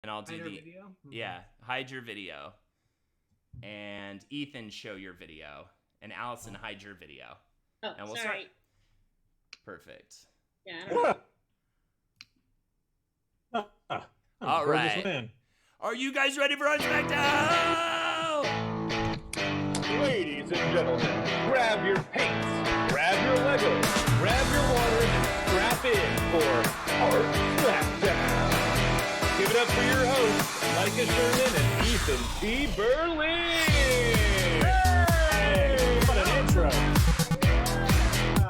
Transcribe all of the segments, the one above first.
and I'll do Hide our the video? yeah, hide your video, and Ethan show your video, and Allison hide your video, Oh, and we'll sorry. start. Perfect. Yeah, I don't know. All Gorgeous right. man. Are you guys ready for our Smackdown? Ladies and gentlemen, grab your paints, grab your Legos, grab your water, and strap in for our Smackdown. Give it up for your hosts, Micah Sherman and Ethan T. Berlin. Hey, what an intro.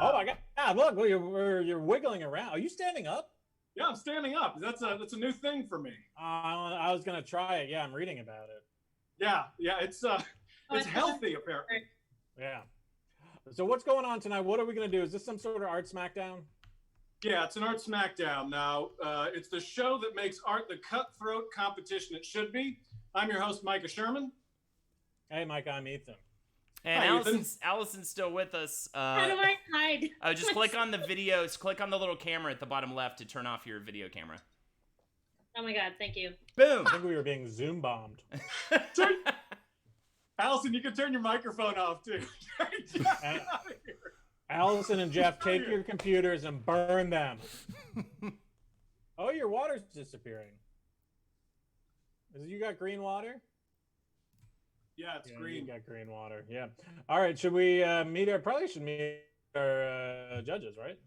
Oh my God, look, you're wiggling around. Are you standing up? Yeah, I'm standing up. That's a new thing for me. I was going to try it. Yeah, I'm reading about it. Yeah, it's healthy apparently. Yeah. So what's going on tonight? What are we going to do? Is this some sort of art Smackdown? Yeah, it's an art Smackdown. Now, it's the show that makes art the cutthroat competition it should be. I'm your host, Micah Sherman. Hey, Mike, I'm Ethan. And Hi, Ethan. Allison's still with us. How do I hide? Just click on the videos. Click on the little camera at the bottom left to turn off your video camera. Oh my God, thank you. Boom. I think we were being Zoom bombed. Allison, you can turn your microphone off too. Allison and Jeff, take your computers and burn them. Oh, your water's disappearing. You got green water? Yeah, it's You green. got green water. Yeah. All right. Should we probably should meet our judges, right?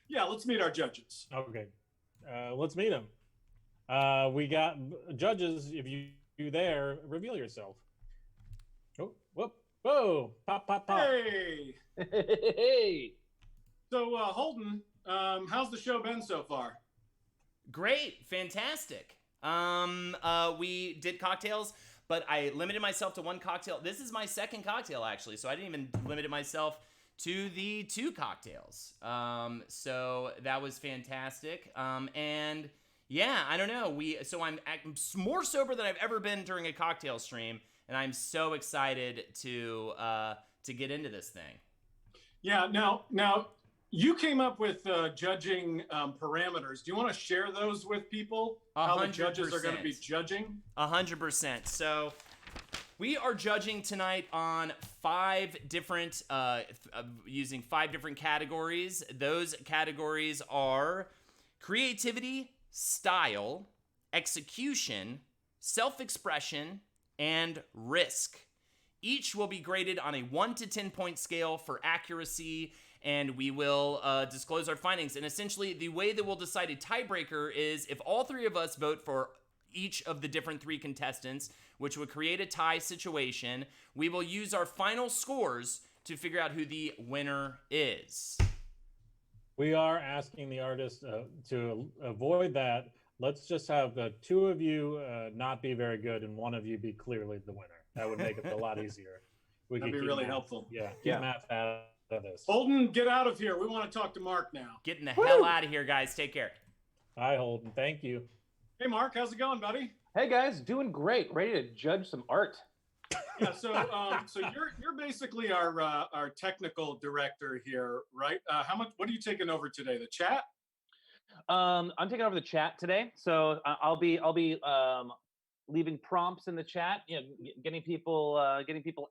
Yeah, let's meet our judges. Okay. Let's meet them. We got judges. If you there, reveal yourself. Oh, whoop, whoa, pop, pop, pop. Hey. Hey. So, Holden, how's the show been so far? Great, fantastic. We did cocktails, but I limited myself to one cocktail. This is my second cocktail actually, so I didn't even limit myself to the 2 cocktails. So that was fantastic. And yeah, I don't know. I'm more sober than I've ever been during a cocktail stream, and I'm so excited to get into this thing. Yeah. Now, you came up with judging parameters. Do you want to share those with people? How the judges are going to be judging? 100%. So we are judging tonight on 5 different, using 5 different categories. Those categories are creativity, style, execution, self-expression, and risk. Each will be graded on a 1 to 10 point scale for accuracy, and we will disclose our findings. And essentially, the way that we'll decide a tiebreaker is if all 3 of us vote for each of the different 3 contestants, which would create a tie situation, we will use our final scores to figure out who the winner is. We are asking the artist to avoid that. Let's just have the 2 of you not be very good and 1 of you be clearly the winner. That would make it a lot easier. That'd be really helpful. Yeah, keep math out of this. Holden, get out of here. We want to talk to Mark now. Getting the hell out of here, guys. Take care. Hi, Holden. Thank you. Hey, Mark, how's it going, buddy? Hey guys, doing great. Ready to judge some art. Yeah. So, you're basically our technical director here, right? What are you taking over today? The chat? I'm taking over the chat today, so I'll be leaving prompts in the chat. Getting people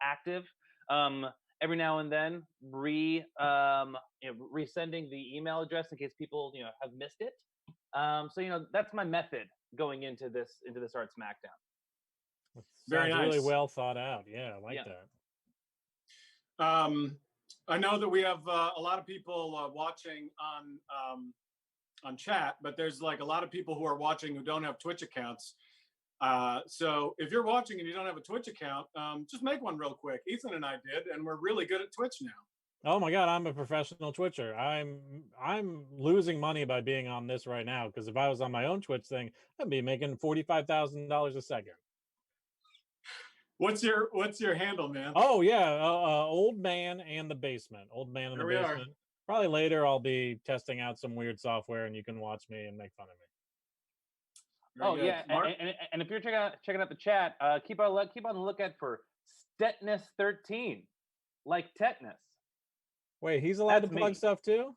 active. Every now and then, resending the email address in case people have missed it. So that's my method going into this art Smackdown. Very Sounds really nice. well thought out. Yeah, I like that. I know that we have a lot of people watching on chat, but there's like a lot of people who are watching who don't have Twitch accounts. So if you're watching and you don't have a Twitch account, just make one real quick. Ethan and I did, and we're really good at Twitch now. Oh my God, I'm a professional Twitcher. I'm losing money by being on this right now, because if I was on my own Twitch thing, I'd be making $45,000 a second. What's your handle, man? Oh yeah, Old Man and the Basement. Old Man and the Here we Basement. Probably later I'll be testing out some weird software, and you can watch me and make fun of me. Oh yeah, and if you're checking out the chat, keep on the lookout for Stetness 13, like tetanus. Wait, he's allowed That's to plug me. stuff too?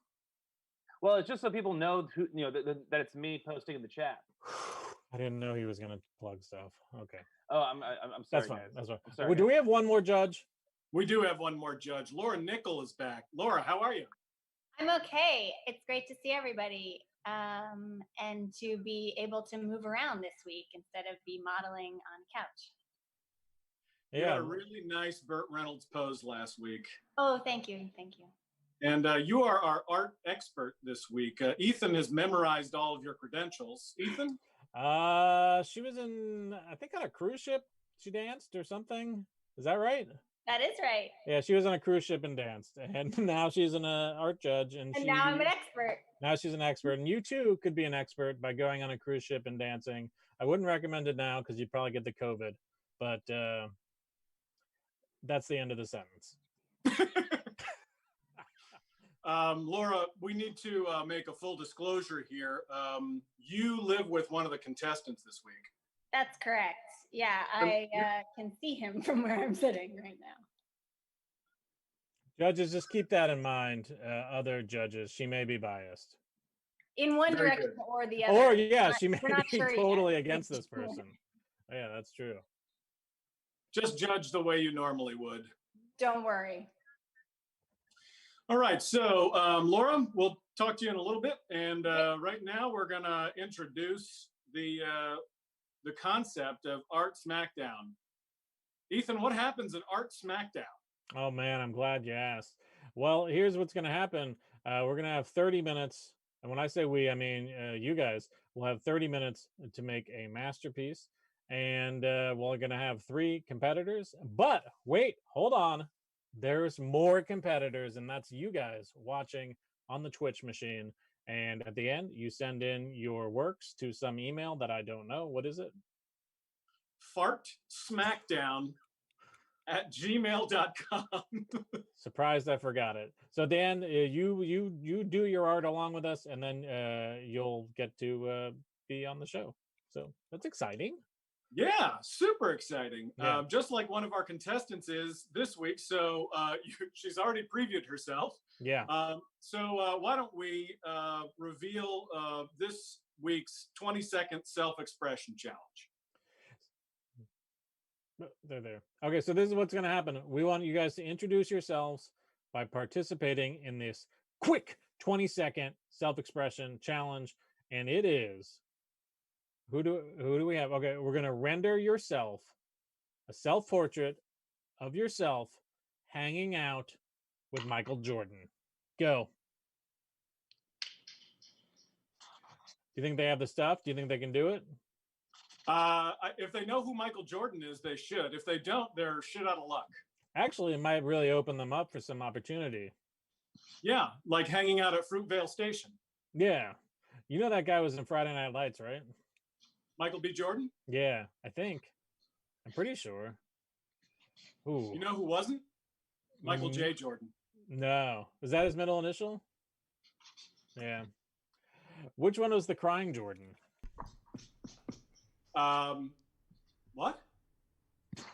Well, it's just so people know who that it's me posting in the chat. I didn't know he was gonna plug stuff. Okay, Oh, I'm sorry, that's fine. guys. That's fine. I'm sorry. Well, do guys. we have one more judge? We do have one more judge. Laura Nickel is back. Laura, how are you? I'm okay. It's great to see everybody and to be able to move around this week instead of be modeling on a couch. You had Yeah. a really nice Burt Reynolds pose last week. Oh, thank you. Thank you. And you are our art expert this week. Ethan has memorized all of your credentials. Ethan? She was in, I think, on a cruise ship. She danced or something. Is that right? That is right. Yeah, she was on a cruise ship and danced, and now she's an art judge, and now I'm an expert. Now she's an expert, and you too could be an expert by going on a cruise ship and dancing. I wouldn't recommend it now because you'd probably get the COVID, but that's the end of the sentence. Laura, we need to make a full disclosure here. You live with one of the contestants this week. That's correct. Yeah, I can see him from where I'm sitting right now. Judges, just keep that in mind. Other judges, she may be biased. In one Very direction good. or the other. Or yeah, she may we're not be sure yet. totally against this person. Yeah, that's true. Just judge the way you normally would. Don't worry. All right, so Laura, we'll talk to you in a little bit. And right now we're gonna introduce the concept of Art Smackdown. Ethan, what happens in Art Smackdown? Oh man, I'm glad you asked. Well, here's what's going to happen. We're going to have 30 minutes. And when I say we, I mean you guys will have 30 minutes to make a masterpiece. And we're going to have 3 competitors. But wait, hold on. There's more competitors, and that's you guys watching on the Twitch machine. And at the end, you send in your works to some email that I don't know. What is it? fartsmackdown@gmail.com. Surprised I forgot it. So Dan, you do your art along with us, and then you'll get to be on the show. So that's exciting. Yeah, super exciting. Yeah. Just like one of our contestants is this week. So she's already previewed herself. Yeah. So why don't we reveal this week's 20-second self-expression challenge? They're there. Okay, so this is what's going to happen. We want you guys to introduce yourselves by participating in this quick 20-second self-expression challenge, and it is who do we have? Okay, we're going to render yourself a self-portrait of yourself hanging out with Michael Jordan. Go. Do you think they have the stuff? Do you think they can do it? If they know who Michael Jordan is, they should. If they don't, they're shit out of luck. Actually, it might really open them up for some opportunity. Yeah, like hanging out at Fruitvale Station. Yeah. You know that guy was in Friday Night Lights, right? Michael B. Jordan? Yeah, I think. I'm pretty sure. Ooh. You know who wasn't? Michael J. Jordan. No. Is that his middle initial? Yeah. Which one was the crying Jordan? What?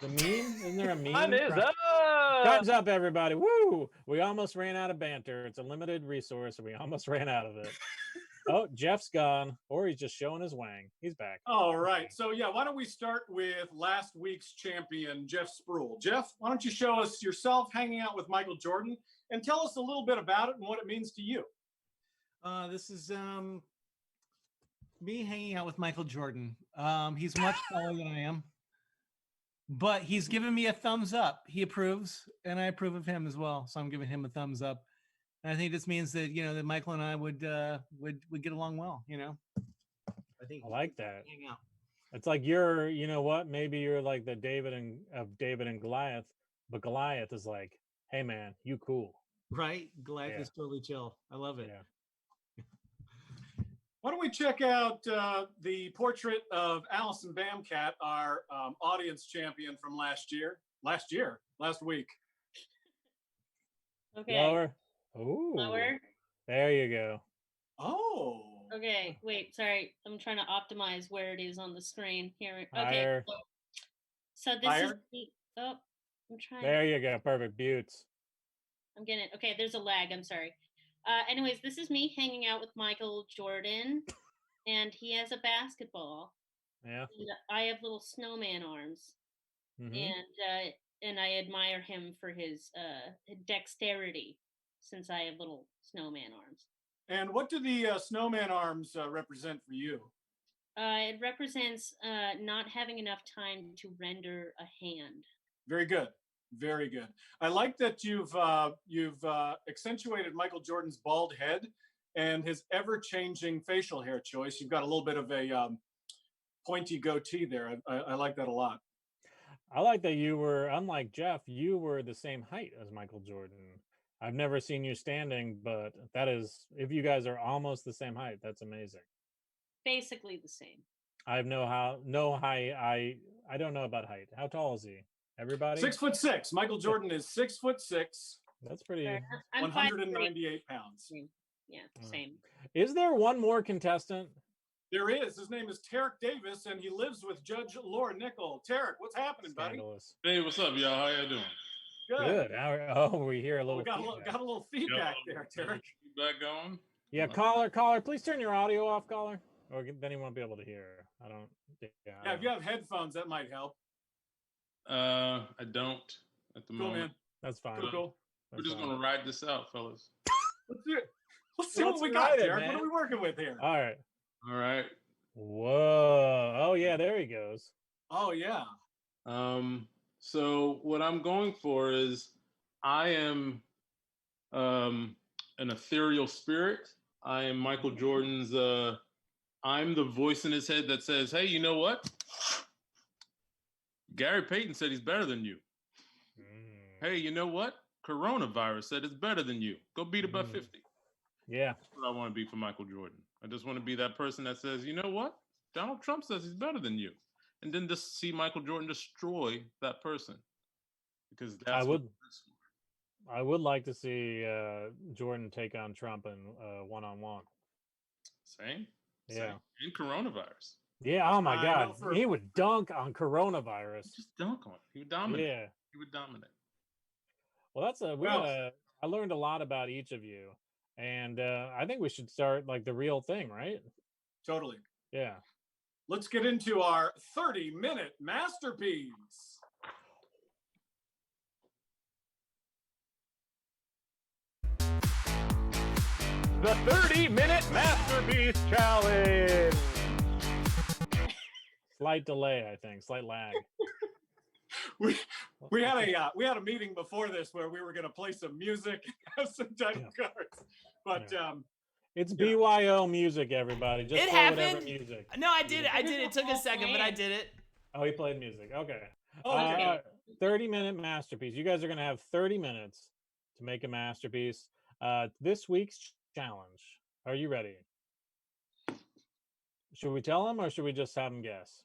The meme? Isn't there a meme? Time is up. Time's up, everybody. Woo! We almost ran out of banter. It's a limited resource, and we almost ran out of it. Oh, Jeff's gone, or he's just showing his wang. He's back. All right. So, yeah, why don't we start with last week's champion, Jeff Spruill. Jeff, why don't you show us yourself hanging out with Michael Jordan and tell us a little bit about it and what it means to you. This is me hanging out with Michael Jordan. He's much taller than I am, but he's given me a thumbs up. He approves, and I approve of him as well. So I'm giving him a thumbs up. And I think this means that that Michael and I would get along well. I think I like that. hang out. It's like you're, you know what? Maybe you're like the David and Goliath, but Goliath is like, hey man, you cool. Right? Goliath Yeah. is totally chill. I love it. Yeah. Why don't we check out the portrait of Allison Bamcat, our audience champion from last week. Okay. Lower. Ooh. Lower. There you go. Oh. Okay. Wait. Sorry. I'm trying to optimize where it is on the screen here. Okay. Higher. So this is Higher. the. Oh, I'm trying. There you go. Perfect. Buttes. I'm getting it. Okay. There's a lag. I'm sorry. Anyways, this is me hanging out with Michael Jordan, and he has a basketball. Yeah. I have little snowman arms, Hmm. and I admire him for his dexterity, since I have little snowman arms. And what do the snowman arms represent for you? It represents not having enough time to render a hand. Very good. Very good. I like that you've accentuated Michael Jordan's bald head and his ever-changing facial hair choice. You've got a little bit of a pointy goatee there. I like that a lot. I like that you were, unlike Jeff, you were the same height as Michael Jordan. I've never seen you standing, but that is, if you guys are almost the same height, that's amazing. Basically the same. I have no height. I don't know about height. How tall is he? Everybody? 6'6". Michael Jordan is 6'6". That's pretty. Fair enough. I'm 198 pounds. Yeah, Oh. same. Is there one more contestant? There is. His name is Tarek Davis, and he lives with Judge Laura Nickel. Tarek, what's happening, buddy? Scandalous. Hey, what's up, y'all? How y'all doing? Good. Oh, we hear a little. We got feedback. a little feedback there, Tarek. Feedback going? Yeah, caller, please turn your audio off, caller, or then he won't be able to hear. I don't. Yeah, if you have headphones, that might help. I don't at the Cool, moment. man. That's fine. Cool. We're just gonna ride this out, fellas. Let's do it. Let's see Let's what we got, ride it, Tarek. man. What are we working with here? All right. All right. Whoa. Oh yeah, there he goes. Oh yeah. So what I'm going for is I am an ethereal spirit. I am Michael Jordan's I'm the voice in his head that says, "Hey, you know what? Gary Payton said he's better than you. Hey, you know what? Coronavirus said it's better than you. Go beat it by 50." Yeah. That's what I want to be for Michael Jordan. I just want to be that person that says, "You know what? Donald Trump says he's better than you." And then just see Michael Jordan destroy that person. Because that's I would like to see Jordan take on Trump in one-on-one. Same. Yeah. In coronavirus. Yeah. Oh my God. He would dunk on coronavirus. Just dunk on it. He would dominate. Yeah. He would dominate. Well, that's I learned a lot about each of you, and I think we should start like the real thing, right? Totally. Yeah. Let's get into our 30-minute masterpiece. The 30-minute masterpiece challenge. Slight delay, I think. Slight lag. We had a meeting before this where we were going to play some music, have some title cards, but it's BYO music, everybody. Just it play happened. whatever music. No, I did it. It took a second, but I did it. Oh, he played music. Okay. Okay. 30-minute masterpiece. You guys are going to have 30 minutes to make a masterpiece. This week's challenge. Are you ready? Should we tell them or should we just have them guess?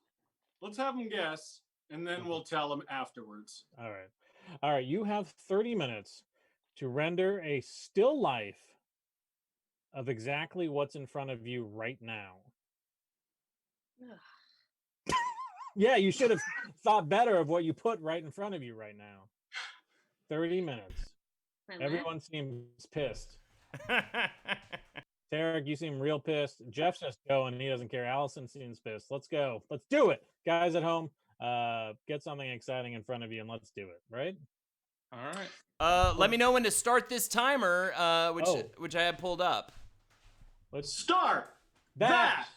Let's have them guess, and then we'll tell them afterwards. All right. All right. You have 30 minutes to render a still life of exactly what's in front of you right now. Yeah, you should have thought better of what you put right in front of you right now. 30 minutes. Everyone seems pissed. Tarek, you seem real pissed. Jeff's just going. He doesn't care. Allison seems pissed. Let's go. Let's do it. Guys at home, get something exciting in front of you and let's do it. Right? All right. Let me know when to start this timer, which I have pulled up. Let's start that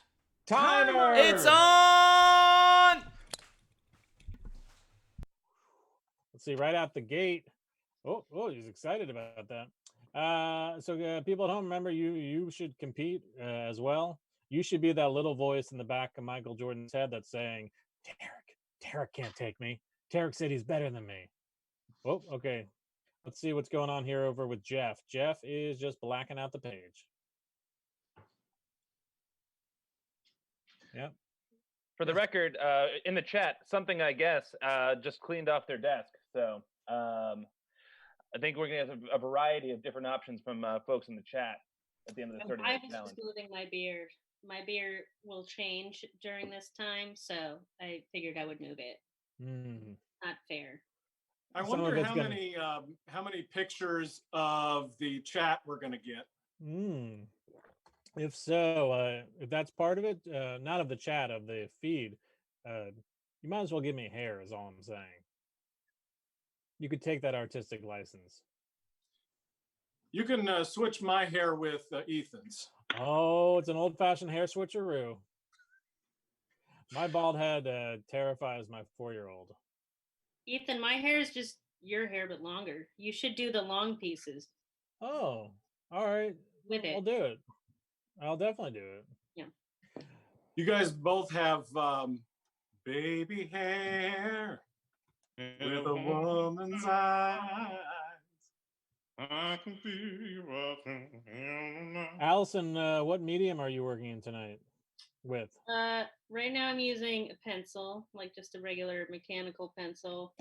timer. It's on. Let's see, right out the gate. Oh, he's excited about that. So people at home, remember you should compete as well. You should be that little voice in the back of Michael Jordan's head that's saying, Tarek can't take me. Tarek said he's better than me. Oh, okay. Let's see what's going on here over with Jeff. Jeff is just blacking out the page. Yep. For the record, in the chat, something I guess just cleaned off their desk. So I think we're going to have a variety of different options from folks in the chat at the end of the 30-minute I was challenge. just moving my beard. My beard will change during this time, so I figured I would move it. Not fair. I wonder how many pictures of the chat we're going to get. If so, if that's part of it, not of the chat, of the feed, you might as well give me hair. Is all I'm saying. You could take that artistic license. You can switch my hair with Ethan's. Oh, it's an old-fashioned hair switcheroo. My bald head terrifies my 4-year-old. Ethan, my hair is just your hair, but longer. You should do the long pieces Oh, all right. with I'll it. do it. I'll definitely do it. Yeah. You guys both have baby hair with a woman's eyes. I can feel you up. Allison, what medium are you working in tonight with? Right now I'm using a pencil, like just a regular mechanical pencil.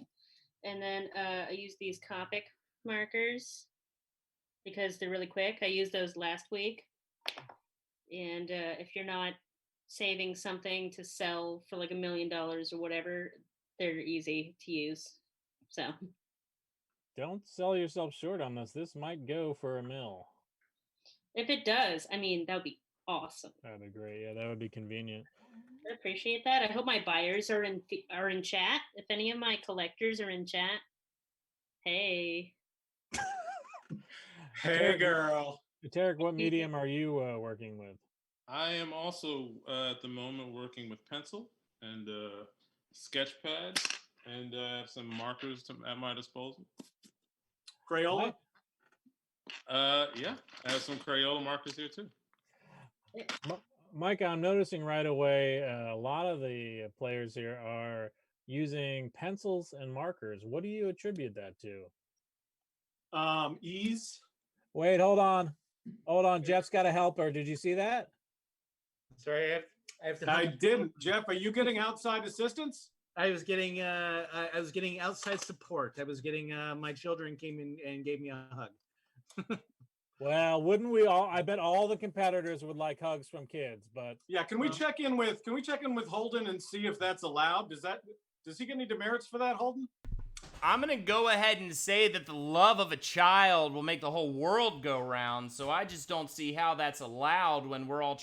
And then I use these Copic markers because they're really quick. I used those last week. And if you're not saving something to sell for like $1 million or whatever, they're easy to use. So Don't sell yourself short on this. This might go for $1 million. if it does, I mean, that would be awesome. That'd be great. Yeah, that would be convenient. I appreciate that. I hope my buyers are in chat. If any of my collectors are in chat, hey. Hey, girl. Tarek, what medium are you working with? I am also at the moment working with pencil and sketch pad and some markers at my disposal. Crayola? Yeah, I have some Crayola markers here too. Mike, I'm noticing right away a lot of the players here are using pencils and markers. What do you attribute that to? Ease. Wait, hold on. Jeff's got a helper. Did you see that? Sorry, I have to. I didn't. Jeff, are you getting outside assistance? I was getting outside support. I was getting my children came in and gave me a hug. Well, wouldn't we all? I bet all the competitors would like hugs from kids, but yeah. Can we check in with Holden and see if that's allowed? Does he get any demerits for that, Holden? I'm going to go ahead and say that the love of a child will make the whole world go round, so I just don't see how that's allowed when we're all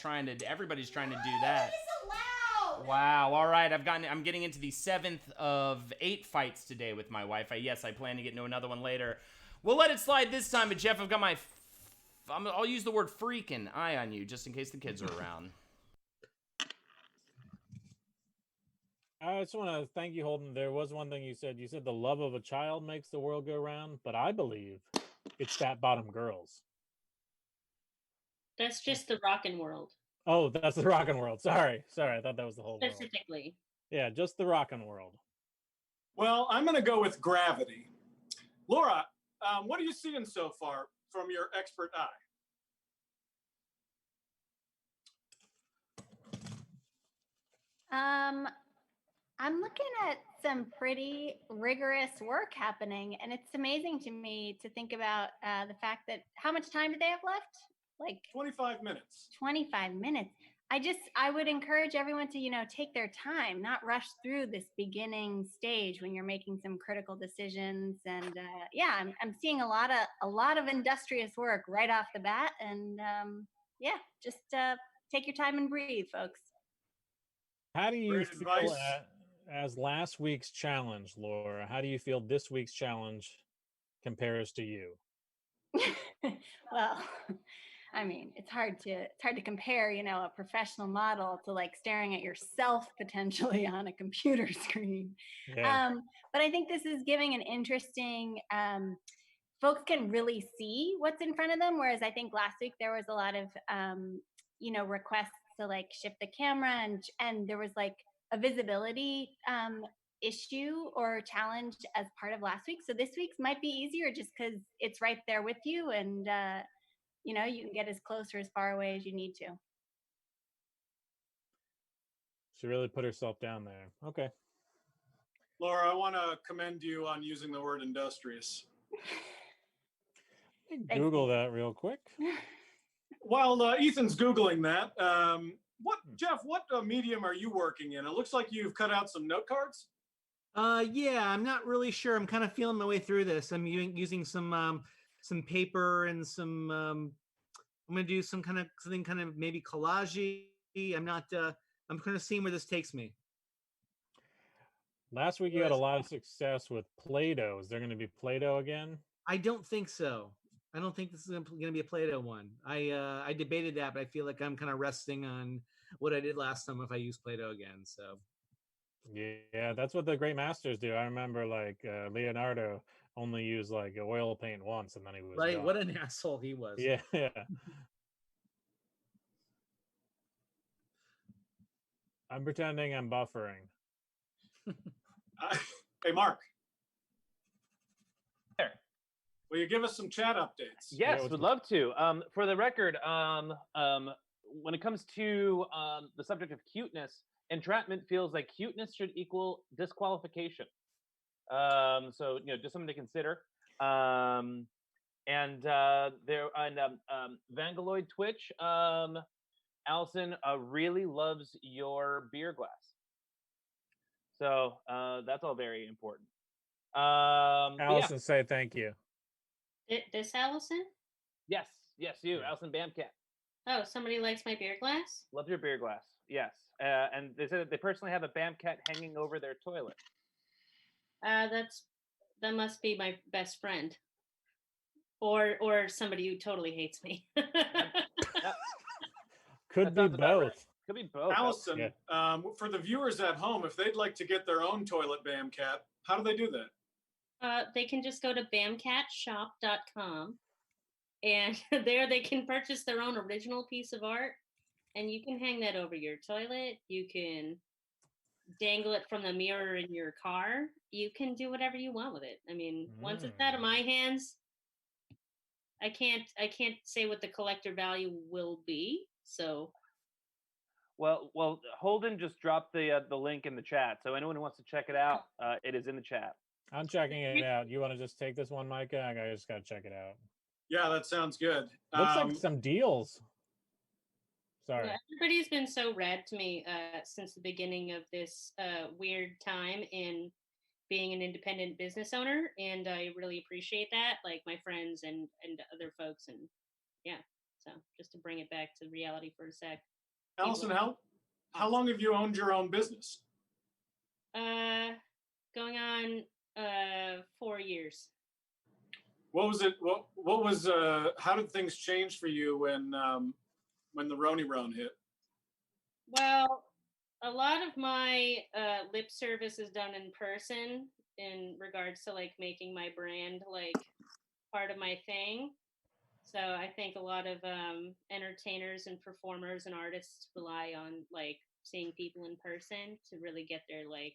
everybody's trying to do that. It is allowed. Wow, all right, I'm getting into the 7th of 8 fights today with my wife. Yes, I plan to get into another one later. We'll let it slide this time, but Jeff, I've got I'll use the word freaking eye on you just in case the kids are around. I just want to thank you, Holden. There was one thing you said. You said the love of a child makes the world go round, but I believe it's fat bottom girls. That's just the rockin' world. Oh, that's the rockin' world. Sorry. I thought that was the whole world. Specifically. Yeah, just the rockin' world. Well, I'm going to go with gravity. Laura, what are you seeing so far from your expert eye? I'm looking at some pretty rigorous work happening, and it's amazing to me to think about the fact that how much time do they have left? Like 25 minutes. 25 minutes. I would encourage everyone to, take their time, not rush through this beginning stage when you're making some critical decisions. And I'm seeing a lot of industrious work right off the bat. And just take your time and breathe, folks. How do you Great feel advice. as last week's challenge, Laura? How do you feel this week's challenge compares to you? Well, I mean, it's hard to compare, a professional model to like staring at yourself potentially on a computer screen. Yeah. But I think this is giving an interesting, folks can really see what's in front of them. Whereas I think last week there was a lot of, requests to like shift the camera and there was like a visibility issue or challenge as part of last week. So this week's might be easier just because it's right there with you and, you can get as close or as far away as you need to. She really put herself down there. Okay. Laura, I want to commend you on using the word industrious. Google that real quick. While Ethan's Googling that, Jeff, what medium are you working in? It looks like you've cut out some note cards. Yeah, I'm not really sure. I'm kind of feeling my way through this. I'm using some paper and some. I'm going to do something kind of maybe collage-y. I'm kind of seeing where this takes me. Last week you had a lot of success with Play-Doh. Is there going to be Play-Doh again? I don't think so. I don't think this is going to be a Play-Doh one. I debated that, but I feel like I'm kind of resting on what I did last time if I use Play-Doh again. So Yeah, that's what the great masters do. I remember like Leonardo only used like oil paint once, and then he was right, gone. what an asshole he was. Yeah, yeah. I'm pretending I'm buffering. Hey, Mark. There. Will you give us some chat updates? Yes, what's would going- love to. For the record, when it comes to the subject of cuteness, entrapment feels like cuteness should equal disqualification. So just something to consider. And Vangaloid Twitch, Allison really loves your beer glass. So that's all very important. But yeah. Allison, say thank you. This Allison? Yes, you, Yeah. Allison Bamcat. Oh, somebody likes my beer glass? Love your beer glass. Yes. And they said that they personally have a Bamcat hanging over their toilet. That must be my best friend. Or somebody who totally hates me. Yep. Could That be sounds about right. both. Could be both. Allison, for the viewers at home, if they'd like to get their own toilet Bamcat, how do they do that? They can just go to bamcatshop.com, and there they can purchase their own original piece of art, and you can hang that over your toilet. You can dangle it from the mirror in your car. You can do whatever you want with it. I mean, once it's out of my hands, I can't say what the collector value will be. So Well, Holden just dropped the link in the chat, so anyone who wants to check it out, it is in the chat. I'm checking it out. You want to just take this one, Micah? I just got to check it out. Yeah, that sounds good. Looks like some deals. Sorry. yeah, everybody's been so rad to me since the beginning of this weird time in being an independent business owner, and I really appreciate that. Like my friends and other folks, and yeah. So just to bring it back to reality for a sec. Allison, how long have you owned your own business? Going on 4 years. What was it? What was? How did things change for you when the Roni Roan hit? Well, a lot of my lip service is done in person in regards to like making my brand like part of my thing. So I think a lot of entertainers and performers and artists rely on like seeing people in person to really get their like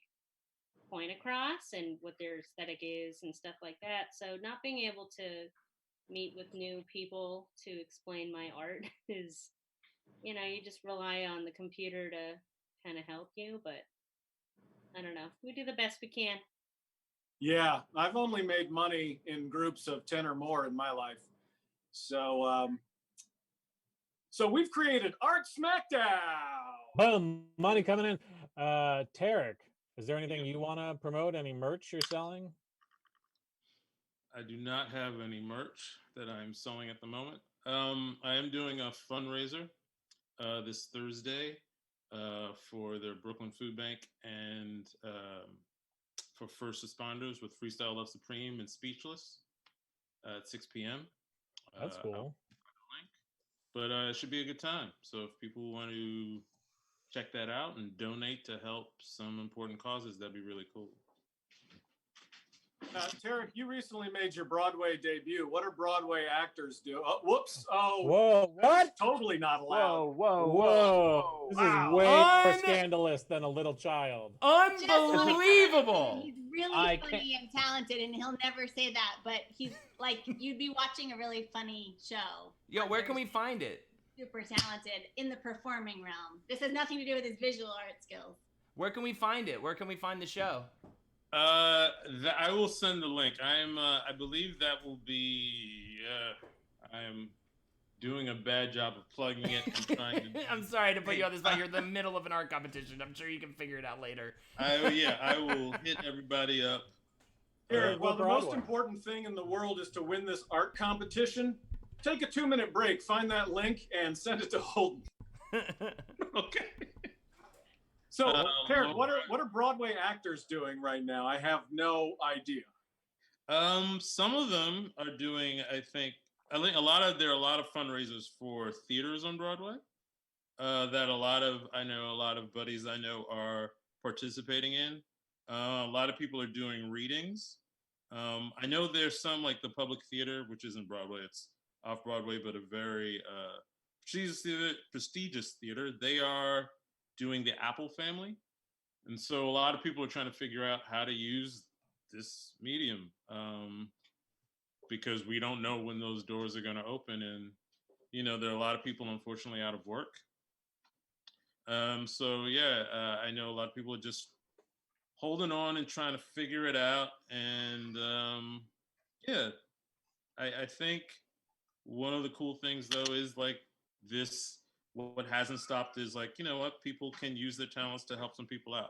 point across and what their aesthetic is and stuff like that. So not being able to meet with new people to explain my art is, you just rely on the computer to kind of help you, but I don't know. We do the best we can. Yeah, I've only made money in groups of 10 or more in my life. So we've created Art Smackdown. Boom, money coming in. Tarek, is there anything you want to promote? Any merch you're selling? I do not have any merch that I'm selling at the moment. I am doing a fundraiser this Thursday for the Brooklyn Food Bank and for first responders with Freestyle Love Supreme and Speechless at 6 p.m. That's cool. But it should be a good time. So if people want to check that out and donate to help some important causes, that'd be really cool. Tarek, you recently made your Broadway debut. What do Broadway actors do? Oh, whoops. Oh, whoa, what? Totally not allowed. Whoa. This Wow. is way more scandalous than a little child. Unbelievable. He's really funny and talented, and he'll never say that, but he's like, you'd be watching a really funny show. Yo, where can we find it? Super talented in the performing realm. This has nothing to do with his visual art skills. Where can we find it? Where can we find the show? I will send the link. I believe that will be. I am doing a bad job of plugging it and trying to. I'm sorry to put you on the spot. You're in the middle of an art competition. I'm sure you can figure it out later. I will hit everybody up. Here, well, the most important thing in the world is to win this art competition. Take a 2-minute break, find that link, and send it to Holden. Okay. So, Tarek, Laura. what are Broadway actors doing right now? I have no idea. Some of them are doing. I think there are a lot of fundraisers for theaters on Broadway. That I know a lot of buddies I know are participating in. A lot of people are doing readings. I know there's some like the Public Theater, which isn't Broadway, it's off Broadway, but a very prestigious theater. They are doing the Apple Family, and so a lot of people are trying to figure out how to use this medium because we don't know when those doors are going to open, and there are a lot of people unfortunately out of work. I know a lot of people are just holding on and trying to figure it out. And I think one of the cool things though is like this. What hasn't stopped is like what people can use their talents to help some people out.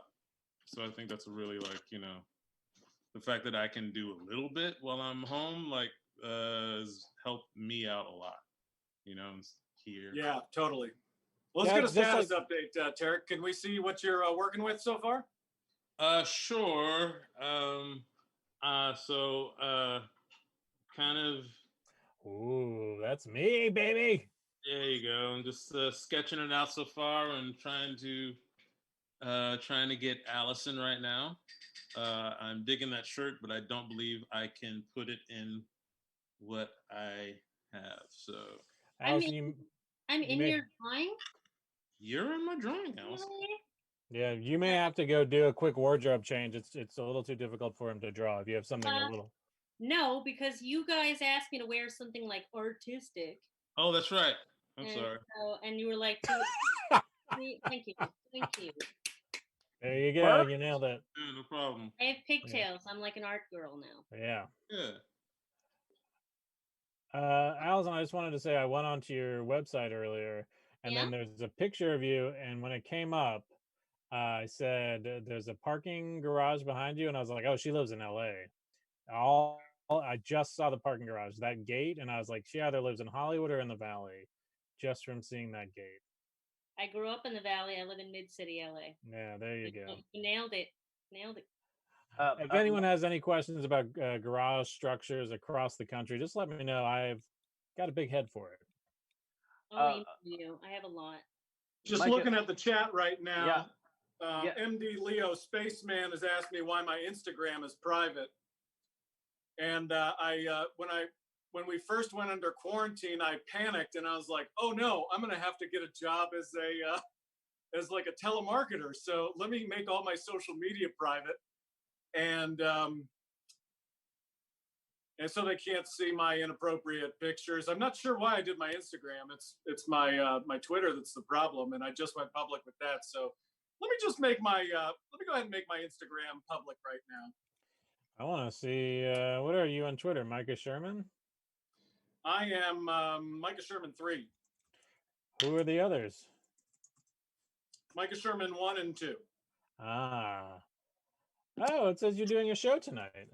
So I think that's a really the fact that I can do a little bit while I'm home has helped me out a lot. Here. Yeah, totally. Well, let's get a status update, Tarek. Can we see what you're working with so far? Sure. Kind of. Ooh, that's me, baby. There you go. I'm just sketching it out so far and trying to get Allison right now. I'm digging that shirt, but I don't believe I can put it in what I have. So, Allison, I'm in your drawing. You're in my drawing, Allison. Yeah, you may have to go do a quick wardrobe change. It's a little too difficult for him to draw. If you have something a little. No, because you guys asked me to wear something like artistic. Oh, that's right. I'm sorry. And you were like, thank you. There you go. You nailed it. Yeah, no problem. I have pigtails. Yeah. I'm like an art girl now. Yeah. Yeah. Allison, I just wanted to say I went onto your website earlier, and then there's a picture of you, and when it came up, I said there's a parking garage behind you, and I was like, oh, she lives in LA. I just saw the parking garage, that gate, and I was like, she either lives in Hollywood or in the Valley, just from seeing that gate. I grew up in the Valley. I live in Mid-City, LA. Yeah, there you go. You nailed it. If anyone has any questions about garage structures across the country, just let me know. I've got a big head for it. I have a lot. Just looking at the chat right now, MD Leo Spaceman has asked me why my Instagram is private. And when we first went under quarantine, I panicked and I was like, oh no, I'm gonna have to get a job as like a telemarketer. So let me make all my social media private, and so they can't see my inappropriate pictures. I'm not sure why I did my Instagram. It's my my Twitter that's the problem, and I just went public with that. So let me just make my let me go ahead and make my Instagram public right now. I want to see, what are you on Twitter, Micah Sherman? I am Micah Sherman 3. Who are the others? Micah Sherman 1 and 2. Ah. Oh, it says you're doing a show tonight.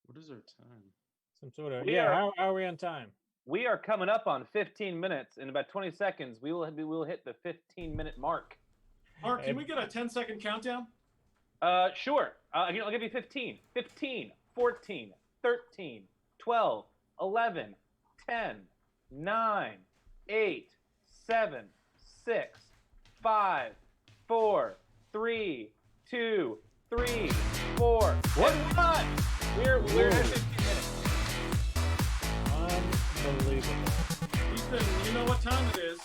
What is our time? Some sort of, how are we on time? We are coming up on 15 minutes. In about 20 seconds, we will hit the 15-minute mark. Mark, can we get a 10-second countdown? Sure. I'll give you 15, 15, 14, 13, 12, 11, 10, 9, 8, 7, 6, 5, 4, 3, 2, 3, 4. What? Not? We're at 15 minutes. Unbelievable. Ethan, you know what time it is.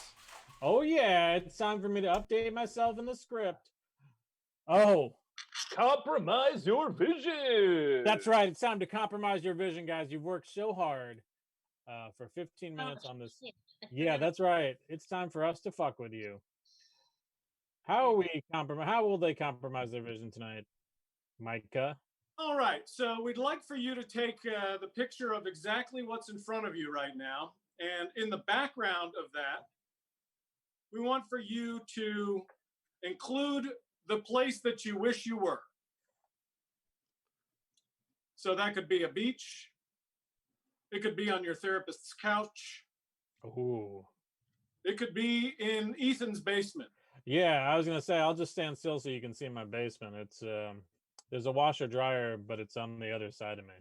Oh yeah, it's time for me to update myself in the script. Oh. Compromise your vision. That's right. It's time to compromise your vision, guys. You've worked so hard for 15 minutes on this. Yeah, that's right. It's time for us to fuck with you. How will they compromise their vision tonight, Micah? All right. So we'd like for you to take the picture of exactly what's in front of you right now. And in the background of that, we want for you to include the place that you wish you were. So that could be a beach. It could be on your therapist's couch. Ooh. It could be in Ethan's basement. Yeah, I was gonna say I'll just stand still so you can see my basement. It's there's a washer dryer, but it's on the other side of me.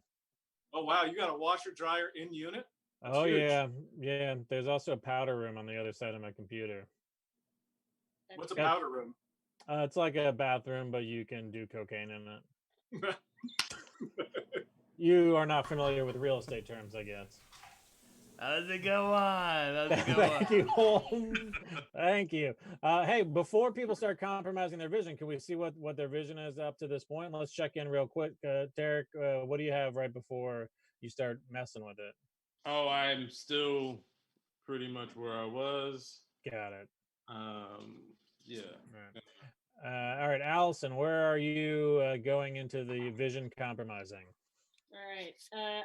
Oh wow, you got a washer dryer in unit? That's Oh huge. yeah, yeah. There's also a powder room on the other side of my computer. What's a Got- powder room? It's like a bathroom, but you can do cocaine in it. You are not familiar with real estate terms, I guess. How's it go on? How's it go Thank on? you, Holmes. Thank you. Hey, before people start compromising their vision, can we see what their vision is up to this point? Let's check in real quick. Derek, what do you have right before you start messing with it? Oh, I'm still pretty much where I was. Got it. Yeah. All right, Allison, where are you going into the vision compromising? All right.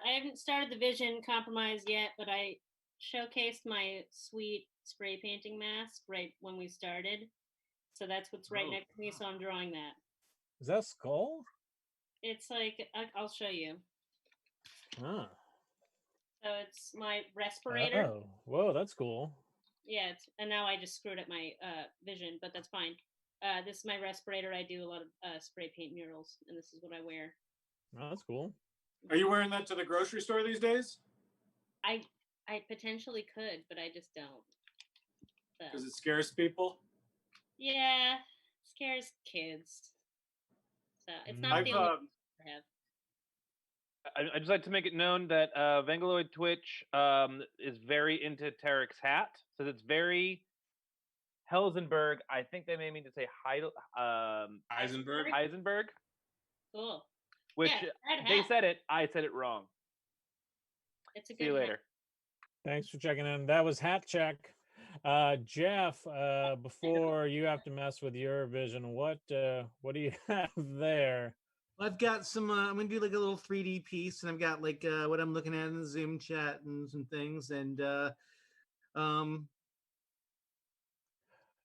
I haven't started the vision compromise yet, but I showcased my sweet spray painting mask right when we started. So that's what's right next to me. So I'm drawing that. Is that a skull? It's like, I'll show you. Huh. So it's my respirator. Oh, whoa, that's cool. Yeah, and now I just screwed up my vision, but that's fine. This is my respirator. I do a lot of spray paint murals, and this is what I wear. Oh, that's cool. Are you wearing that to the grocery store these days? I potentially could, but I just don't. Because So. it scares people? Yeah, scares kids. So it's not I've, the only I have. I'd just like to make it known that Vangaloid Twitch is very into Tarek's hat. Says it's very Helsenberg. I think they may mean to say Heisenberg. Heisenberg. Cool. Which Yeah, red they hat. said it. I said it wrong. It's a good See you hat. later. Thanks for checking in. That was Hat Check. Jeff, before you have to mess with your vision, what do you have there? I've got some. I'm gonna do like a little 3D piece, and I've got like what I'm looking at in the Zoom chat and some things, and All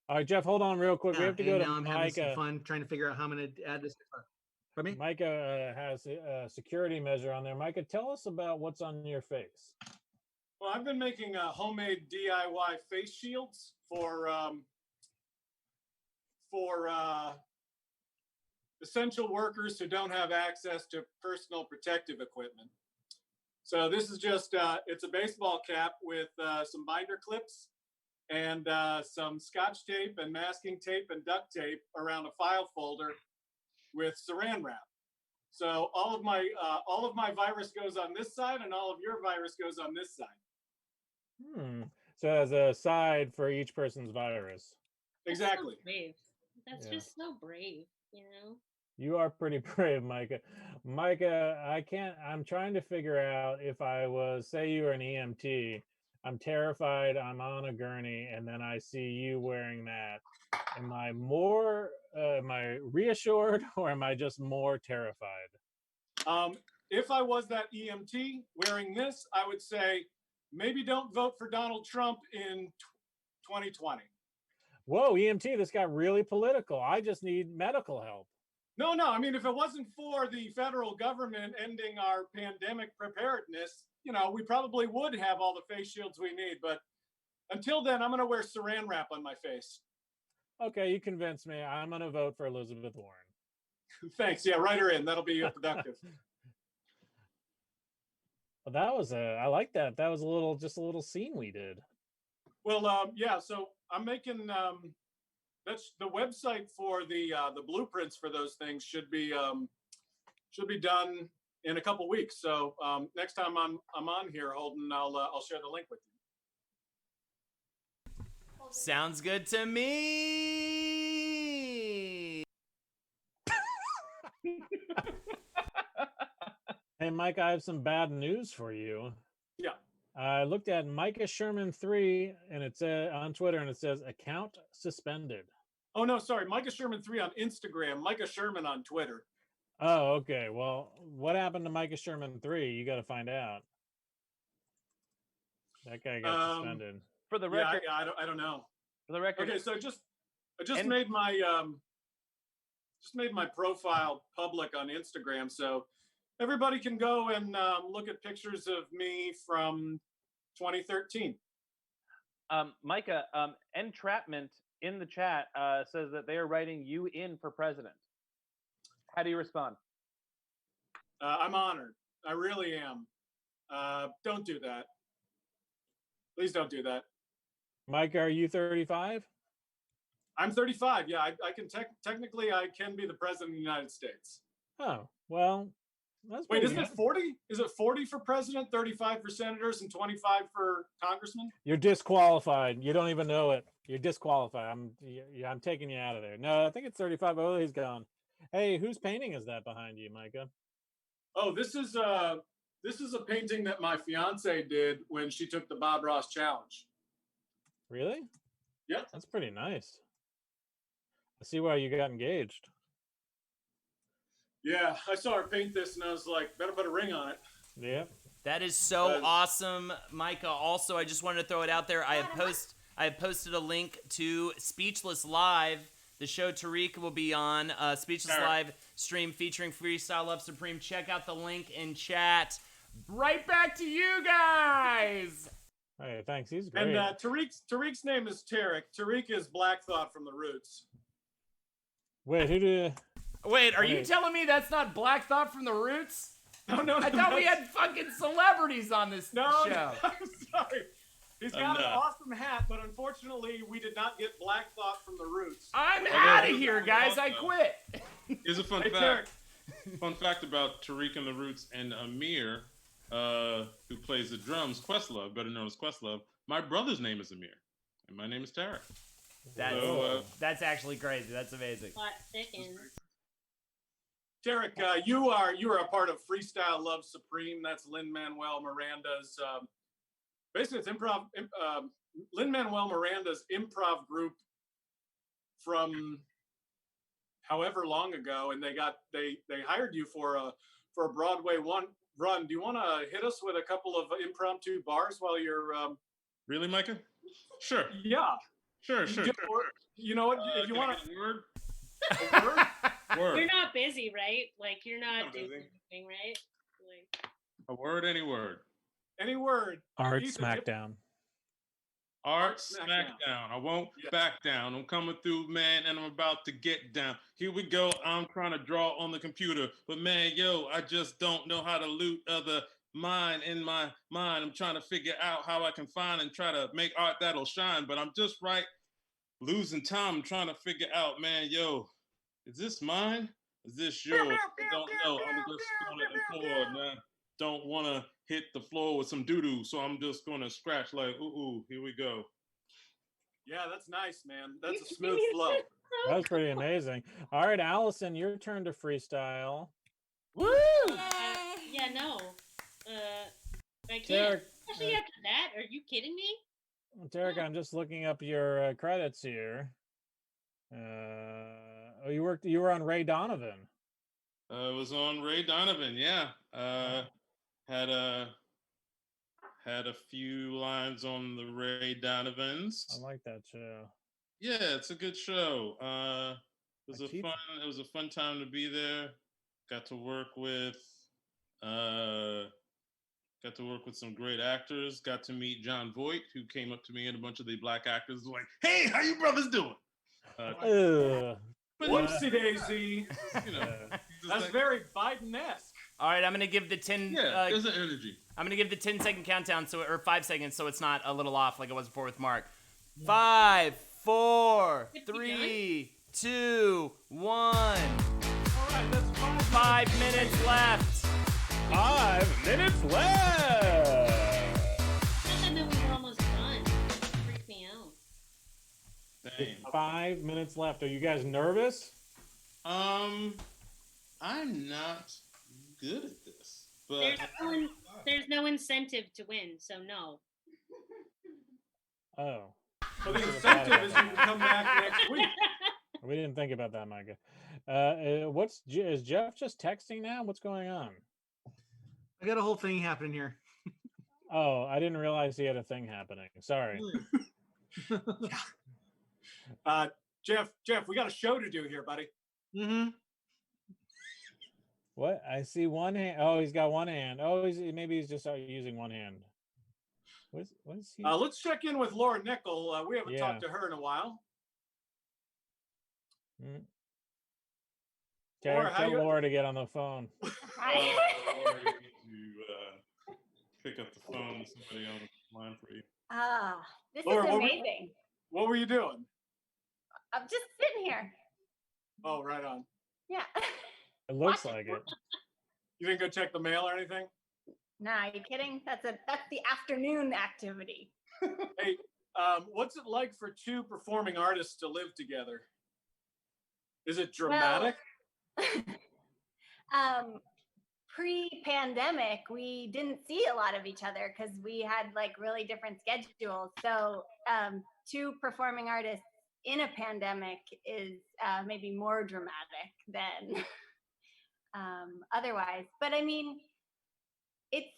right, Jeff, hold on real quick. We yeah, have to and go to now I'm having some Micah. fun trying to figure out how I'm gonna add this. Pardon me? Micah has a security measure on there. Micah, tell us about what's on your face. Well, I've been making homemade DIY face shields for essential workers who don't have access to personal protective equipment. So this is just, it's a baseball cap with some binder clips and some scotch tape and masking tape and duct tape around a file folder with saran wrap. So all of my virus goes on this side and all of your virus goes on this side. So as a side for each person's virus. Exactly. That's so brave. That's Yeah. just so brave, you know? You are pretty brave, Micah. Micah, I'm trying to figure out if I was, say you were an EMT, I'm terrified, I'm on a gurney, and then I see you wearing that. Am I reassured or am I just more terrified? If I was that EMT wearing this, I would say, maybe don't vote for Donald Trump in 2020. Whoa, EMT, this got really political. I just need medical help. No, I mean, if it wasn't for the federal government ending our pandemic preparedness, we probably would have all the face shields we need. But until then, I'm going to wear saran wrap on my face. Okay, you convinced me. I'm going to vote for Elizabeth Warren. Thanks. Yeah, write her in. That'll be productive. Well, that was I like that. That was just a little scene we did. Well, yeah. So I'm making that's the website for the blueprints for those things should be done in a couple weeks. So next time I'm on here, Holden, I'll share the link with you. Sounds good to me. Hey, Mike, I have some bad news for you. Yeah. I looked at Micah Sherman 3, and it said on Twitter, and it says account suspended. Oh no, sorry, Micah Sherman 3 on Instagram, Micah Sherman on Twitter. Oh, okay. Well, what happened to Micah Sherman 3? You got to find out. That guy got suspended. For the record, yeah, I don't know. For the record, Okay, so I just made my profile public on Instagram, so everybody can go and look at pictures of me from 2013. Micah, entrapment in the chat says that they are writing you in for president. How do you respond? I'm honored. I really am. Don't do that. Please don't do that. Mike, are you 35? I'm 35. Yeah, I can technically I can be the president of the United States. Oh, well, that's Wait, pretty isn't it good. 40? Is it 40 for president, 35 for senators, and 25 for congressmen? You're disqualified. You don't even know it. You're disqualified. I'm taking you out of there. No, I think it's 35. Oh, he's gone. Hey, whose painting is that behind you, Micah? Oh, this is a painting that my fiance did when she took the Bob Ross challenge. Really? Yep. That's pretty nice. I see why you got engaged. Yeah, I saw her paint this and I was like, better put a ring on it. Yeah. That is so awesome, Micah. Also, I just wanted to throw it out there. I have posted a link to Speechless Live, the show Tariq will be on. Speechless Live stream featuring Freestyle Love Supreme. Check out the link in chat. Right back to you guys. Hey, thanks. He's great. And Tariq's name is Tarek. Tariq is Black Thought from the Roots. Wait, who do? Wait, are you telling me that's not Black Thought from the Roots? No. I thought we had fucking celebrities on this show. No, I'm sorry. He's got an awesome hat, but unfortunately, we did not get Black Thought from the Roots. I'm out of here, guys. I quit. Here's a fun fact. Fun fact about Tariq and the Roots and Amir, who plays the drums, Questlove, better known as Questlove. My brother's name is Amir, and my name is Tarek. That's actually crazy. That's amazing. Plot thickens. Tarek, you are a part of Freestyle Love Supreme. That's Lin-Manuel Miranda's. Basically, it's improv. Lin-Manuel Miranda's improv group from however long ago, and they hired you for a Broadway run. Do you want to hit us with a couple of impromptu bars while you're? Really, Micah? Sure. Yeah. Sure. You know what? If you want a word. A word. Word. You're not busy, right? Like you're not doing anything, right? Like a word, any word. Any word. Art Smackdown. Art Smackdown. I won't back down. I'm coming through, man, and I'm about to get down. Here we go. I'm trying to draw on the computer, but man, I just don't know how to loot other mind in my mind. I'm trying to figure out how I can find and try to make art that'll shine, but I'm just losing time. I'm trying to figure out, man, is this mine? Is this yours? I don't know. I'm just going to forward, man. Don't want to hit the floor with some doo-doo, so I'm just going to scratch like, ooh, here we go. Yeah, that's nice, man. That's a smooth flow. That was pretty amazing. All right, Allison, your turn to freestyle. Woo! yeah, no. I can't. Derek, Especially after that. Are you kidding me? Derek, I'm just looking up your credits here. You were on Ray Donovan. I was on Ray Donovan, yeah. Had a few lines on the Ray Donovans. I like that show. Yeah, it's a good show. It was a fun time to be there. Got to work with some great actors. Got to meet John Voight, who came up to me and a bunch of the black actors like, "Hey, how you brothers doing?" Whoopsie daisy. That's very Biden-esque. All right, I'm gonna give the 10. There's an energy. I'm gonna give the 10-second countdown, or 5 seconds, so it's not a little off like it was before with Mark. 5, 4, 3, 2, 1. All right, that's 5 minutes left. 5 minutes left. And then we were almost done. Freaked me out. Dang. 5 minutes left. Are you guys nervous? I'm not good at this, but there's no incentive to win, so no. Oh. So the incentive is you can come back next week. We didn't think about that, Micah. Is Jeff just texting now? What's going on? I got a whole thing happening here. Oh, I didn't realize he had a thing happening. Sorry. Jeff, we got a show to do here, buddy. Mm-hmm. What? I see one hand. Oh, he's got one hand. Oh, maybe he's just using one hand. What is he? Let's check in with Laura Nickel. We haven't talked to her in a while. Mm. Laura, Tell how you- Laura to get on the phone. Laura, you need to pick up the phone with somebody on the line for you. Ah, this Laura, is what were- amazing. What were you doing? I'm just sitting here. Oh, right on. Yeah. It looks Watch like it. You didn't go check the mail or anything? Nah, are you kidding? That's the afternoon activity. Hey, what's it like for two performing artists to live together? Is it dramatic? Pre-pandemic, we didn't see a lot of each other because we had like really different schedules. So two performing artists in a pandemic is maybe more dramatic than otherwise. But I mean, it's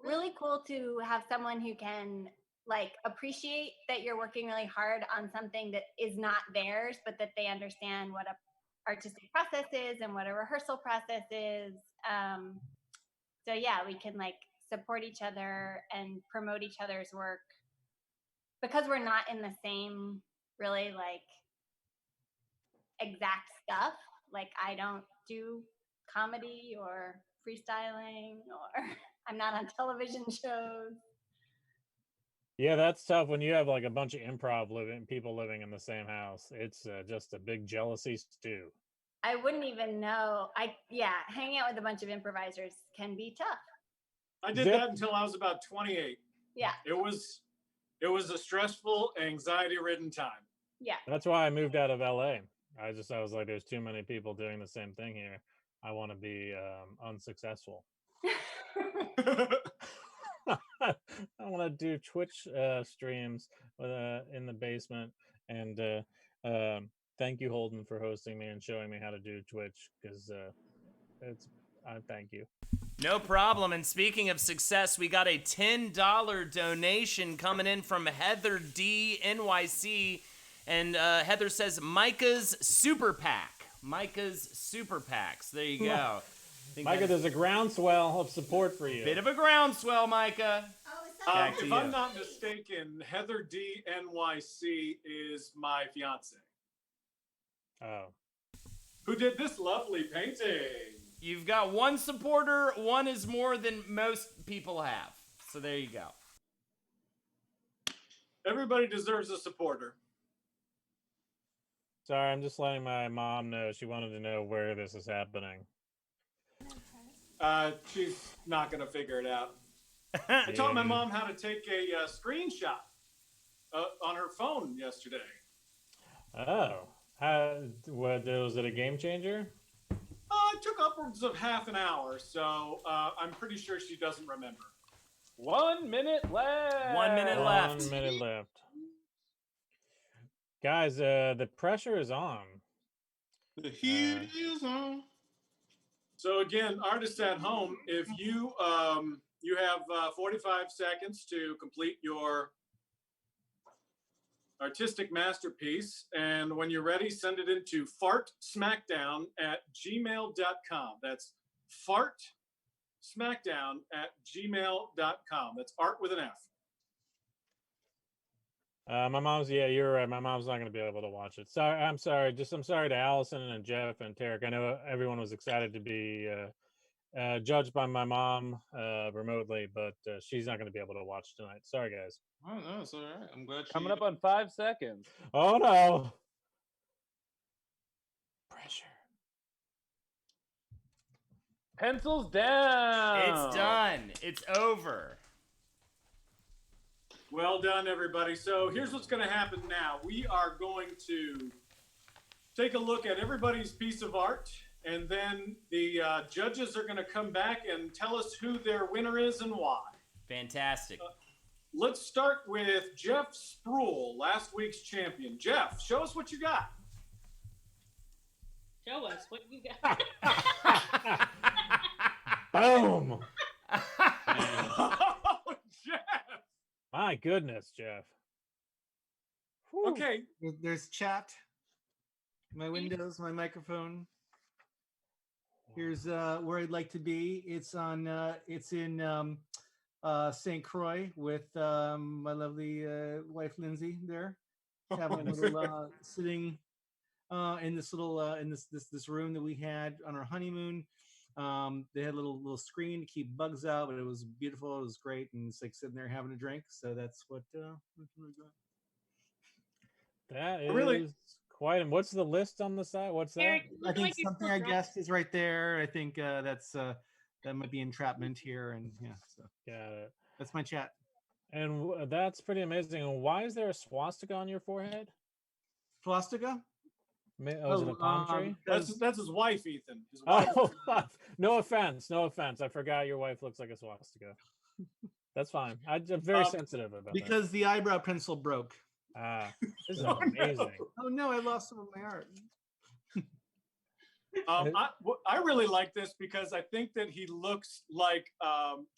really cool to have someone who can like appreciate that you're working really hard on something that is not theirs, but that they understand what a artistic process is and what a rehearsal process is. So yeah, we can like support each other and promote each other's work because we're not in the same really like exact stuff. Like I don't do comedy or freestyling or I'm not on television shows. Yeah, that's tough when you have like a bunch of people living in the same house. It's just a big jealousy stew. I wouldn't even know. Hanging out with a bunch of improvisers can be tough. I did that until I was about 28. Yeah. It was a stressful, anxiety-ridden time. Yeah. That's why I moved out of LA. I was like, there's too many people doing the same thing here. I want to be unsuccessful. I want to do Twitch streams in the basement. And thank you, Holden, for hosting me and showing me how to do Twitch because thank you. No problem. And speaking of success, we got a $10 donation coming in from Heather D NYC. And Heather says, Micah's Super Pack. Micah's Super Packs. There you go. Micah, there's a groundswell of support for you. Bit of a groundswell, Micah. If I'm not mistaken, Heather D NYC is my fiance. Oh. Who did this lovely painting? You've got one supporter. One is more than most people have. So there you go. Everybody deserves a supporter. Sorry, I'm just letting my mom know. She wanted to know where this is happening. She's not going to figure it out. I taught my mom how to take a screenshot on her phone yesterday. Oh. Was it a game changer? It took upwards of half an hour, so I'm pretty sure she doesn't remember. 1 minute left. 1 minute left. 1 minute left. Guys, the pressure is on. The heat is on. So again, artists at home, if you you have 45 seconds to complete your artistic masterpiece, and when you're ready, send it into fartsmackdown@gmail.com. That's fartsmackdown@gmail.com. That's art with an F. My mom's, yeah, you're right. My mom's not going to be able to watch it. Sorry, I'm sorry. I'm sorry to Allison and Jeff and Tarek. I know everyone was excited to be judged by my mom remotely, but she's not going to be able to watch tonight. Sorry, guys. Oh, no, it's all right. I'm glad Coming up on 5 seconds. Oh, no. Pressure. Pencils down. It's done. It's over. Well done, everybody. So here's what's going to happen now. We are going to take a look at everybody's piece of art, and then the judges are going to come back and tell us who their winner is and why. Fantastic. Let's start with Jeff Spruill, last week's champion. Jeff, show us what you got. Show us what you got. Boom. Oh, Jeff. My goodness, Jeff. Whew. Okay. There's chat. My windows, my microphone. Here's where I'd like to be. It's in St. Croix with my lovely wife Lindsay there. Having a little sitting in this little in this room that we had on our honeymoon. They had a little screen to keep bugs out, but it was beautiful. It was great, and it's like sitting there having a drink. So that's what we got. That is Really? quite. And what's the list on the side? What's that? Eric, you I look think like you're something still I drunk. guessed is right there. I think that's that might be entrapment here, and yeah, so Got it. that's my chat. And that's pretty amazing. And why is there a swastika on your forehead? Swastika? Oh, is it a palm tree? That's his wife, Ethan. His wife. Oh, no offense. No offense. I forgot your wife looks like a swastika. That's fine. I'm very sensitive about that. Because the eyebrow pencil broke. Ah, this is Oh, no. amazing. Oh no, I lost some of my art. I really like this because I think that he looks like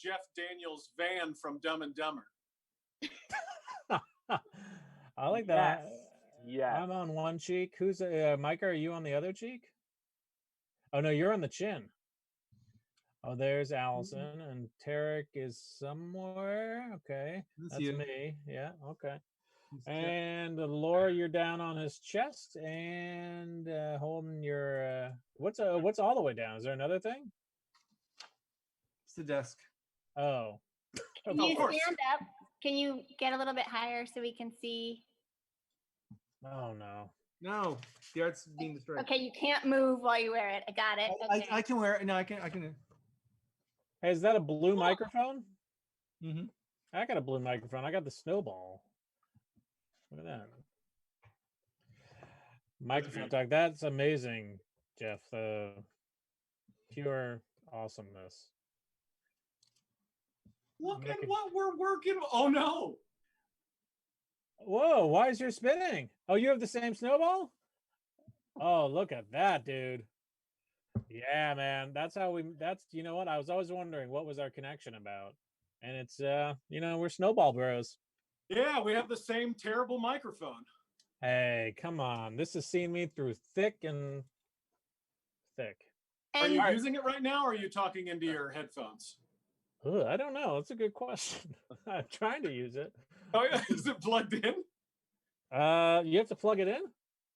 Jeff Daniels' Van from Dumb and Dumber. I like that. Yes. I'm on one cheek. Who's Micah? Are you on the other cheek? Oh no, you're on the chin. Oh, there's Allison, and Tarek is somewhere. Okay, that's you. me. Yeah. Okay. And Laura, you're down on his chest and holding your what's all the way down? Is there another thing? It's the desk. Oh. Can you stand up? Can you get a little bit higher so we can see? Oh no. No, the art's being destroyed. Okay, you can't move while you wear it. I got it. Okay. I can wear it. No, I can. Hey, is that a blue microphone? Mm-hmm. I got a blue microphone. I got the snowball. Look at that. Microphone talk. That's amazing, Jeff. Pure awesomeness. Look at what we're working. Oh no! Whoa! Why is your spinning? Oh, you have the same snowball? Oh, look at that, dude. Yeah, man. That's how we. That's you know what? I was always wondering what was our connection about, and it's we're snowball bros. Yeah, we have the same terrible microphone. Hey, come on. This has seen me through thick and thick. Are you using it right now, or are you talking into your headphones? Ugh, I don't know. That's a good question. I'm trying to use it. Oh yeah, is it plugged in? You have to plug it in?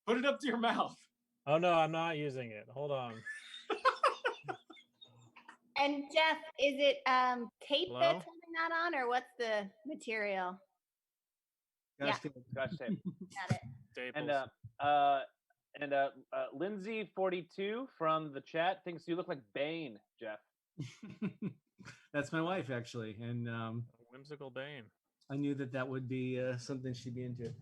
Put it up to your mouth. Oh no, I'm not using it. Hold on. And Jeff, is it tape Hello? that's holding that on, or what's the material? Gosh, Gosh, tape. Got it. Staples. And Lindsay42 from the chat thinks you look like Bane, Jeff. That's my wife actually, and Whimsical Bane. I knew that would be something she'd be into.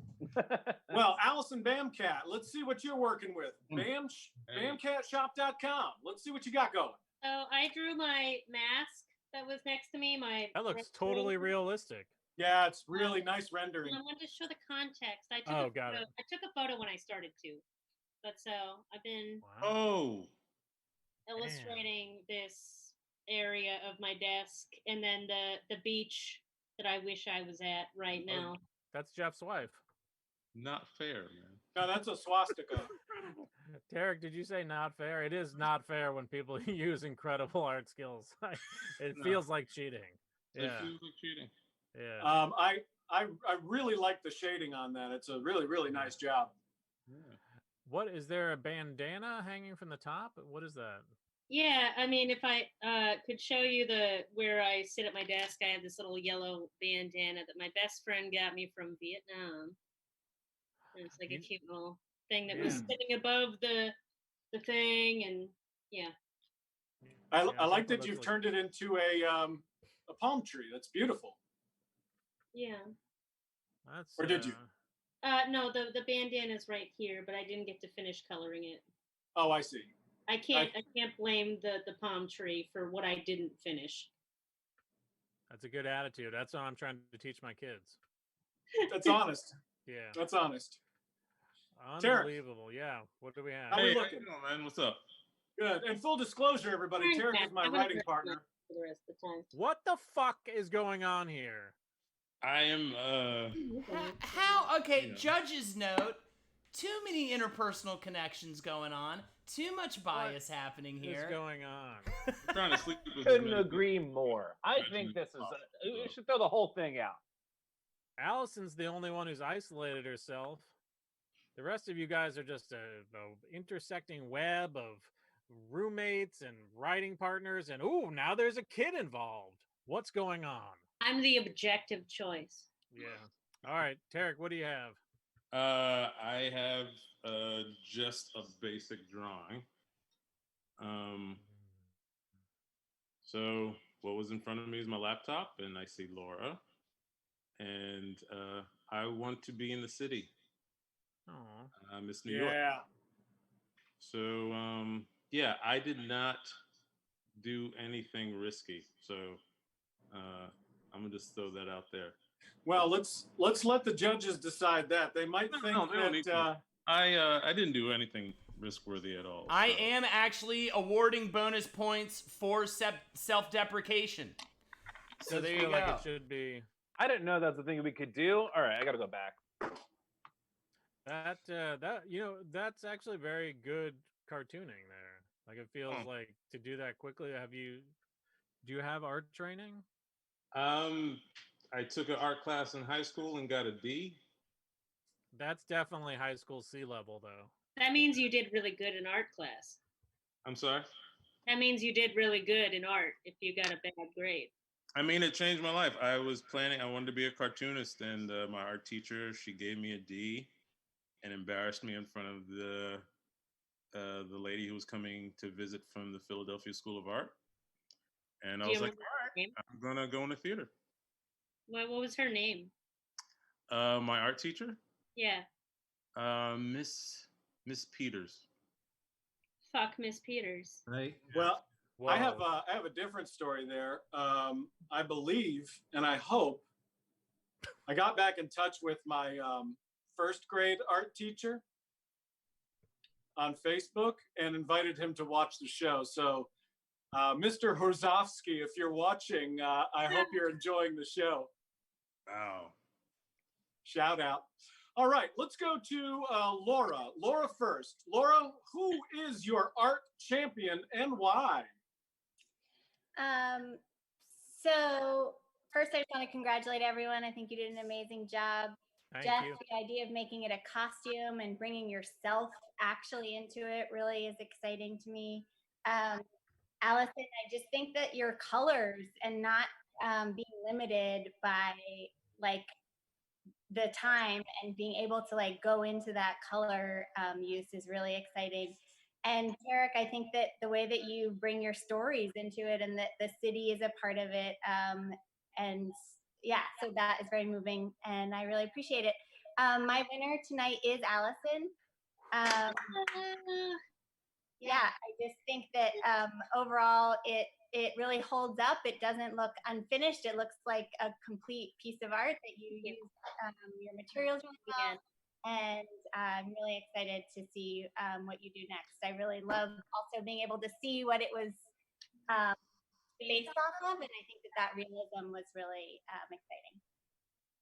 Well, Allison Bamcat, let's see what you're working with. Bamcatshop.com. Let's see what you got going. So I drew my mask that was next to me. That looks totally realistic. Yeah, it's really nice rendering. I wanted to show the context. I took a photo when I started to, but so I've been illustrating this area of my desk, and then the beach that I wish I was at right now. That's Jeff's wife. Not fair, man. No, that's a swastika. Tarek, did you say not fair? It is not fair when people use incredible art skills. It feels like cheating. It feels like cheating. Yeah. I really like the shading on that. It's a really, really nice job. Yeah. What is there a bandana hanging from the top? What is that? Yeah, I mean, if I could show you where I sit at my desk, I have this little yellow bandana that my best friend got me from Vietnam. And it's like a cute little thing that was sitting above the thing, and yeah. I like that you've turned it into a palm tree. That's beautiful. Yeah. Or did you? No, the bandana's right here, but I didn't get to finish coloring it. Oh, I see. I can't blame the palm tree for what I didn't finish. That's a good attitude. That's what I'm trying to teach my kids. That's honest. Yeah. That's honest. Unbelievable. Tarek. Yeah. What do we have? How we looking? Man, what's up? Good. And full disclosure, everybody, Tarek is my writing partner. For the rest of the time. What the fuck is going on here? I am How okay, judge's note, too many interpersonal connections going on, too much bias happening here. What's going on? I'm trying to sleep with Couldn't agree more. I think this is we should throw the whole thing out. Allison's the only one who's isolated herself. The rest of you guys are just a intersecting web of roommates and writing partners, and ooh, now there's a kid involved. What's going on? I'm the objective choice. Yeah. All right, Tarek, what do you have? I have just a basic drawing. So what was in front of me is my laptop, and I see Laura, and I want to be in the city. Oh, I miss New York. So yeah, I did not do anything risky. So I'm gonna just throw that out there. Well, let's let the judges decide that. They might think they don't need that. to. I didn't do anything risk worthy at all. I am actually awarding bonus points for self-deprecation. So there you go. Like it should be. I didn't know that's the thing we could do. All right, I got to go back. That's actually very good cartooning there. Like it feels like to do that quickly. Do you have art training? I took an art class in high school and got a D. That's definitely high school C level, though. That means you did really good in art class. I'm sorry? That means you did really good in art if you got a bad grade. I mean, it changed my life. I wanted to be a cartoonist, and my art teacher, she gave me a D and embarrassed me in front of the lady who was coming to visit from the Philadelphia School of Art. And I was like, all right, I'm going to go in the theater. What was her name? My art teacher? Yeah. Miss Peters. Fuck Miss Peters. Right. Well, I have a different story there. I believe and I hope I got back in touch with my first grade art teacher on Facebook and invited him to watch the show. So, Mr. Horzovsky, if you're watching, I hope you're enjoying the show. Wow. Shout out. All right, let's go to Laura. Laura first. Laura, who is your art champion and why? So first, I just want to congratulate everyone. I think you did an amazing job. Thank Jeff, you. the idea of making it a costume and bringing yourself actually into it really is exciting to me. Allison, I just think that your colors and not being limited by like the time and being able to like go into that color use is really exciting. And Tarek, I think that the way that you bring your stories into it and that the city is a part of it, and yeah, so that is very moving and I really appreciate it. My winner tonight is Allison. Yeah, I just think that overall it really holds up. It doesn't look unfinished. It looks like a complete piece of art that you use your materials really well. And I'm really excited to see what you do next. I really love also being able to see what it was based off of, and I think that realism was really exciting.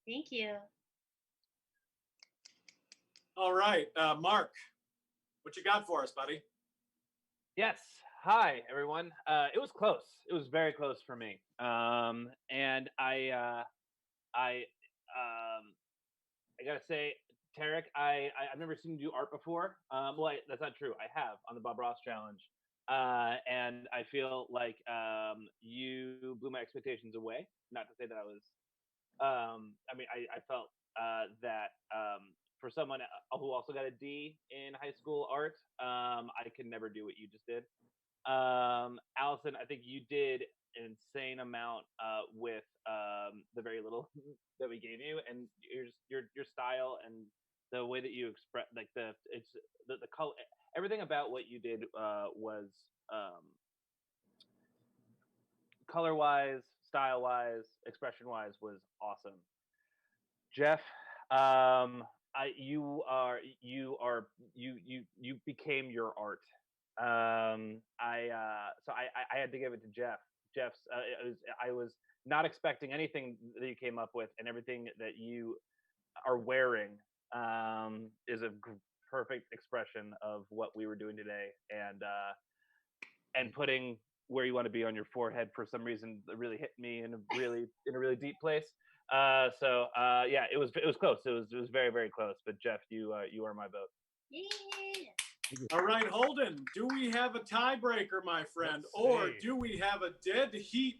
Thank you. All right, Mark, what you got for us, buddy? Yes. Hi, everyone. It was close. It was very close for me. And I gotta say, Tarek, I've never seen you do art before. Well, that's not true. I have on the Bob Ross Challenge, and I feel like you blew my expectations away. Not to say that I was. I mean, I felt that for someone who also got a D in high school art, I could never do what you just did. Allison, I think you did an insane amount with the very little that we gave you, and your style and the way that you express, like the color, everything about what you did was color wise, style wise, expression wise was awesome. Jeff, you became your art. So I had to give it to Jeff. Jeff's I was not expecting anything that you came up with, and everything that you are wearing is a perfect expression of what we were doing today, and putting where you want to be on your forehead for some reason really hit me in a really deep place. Yeah, it was close. It was very, very close. But Jeff, you are my vote. Yeah. All right, Holden, do we have a tiebreaker, my friend, Let's or see. do we have a dead heat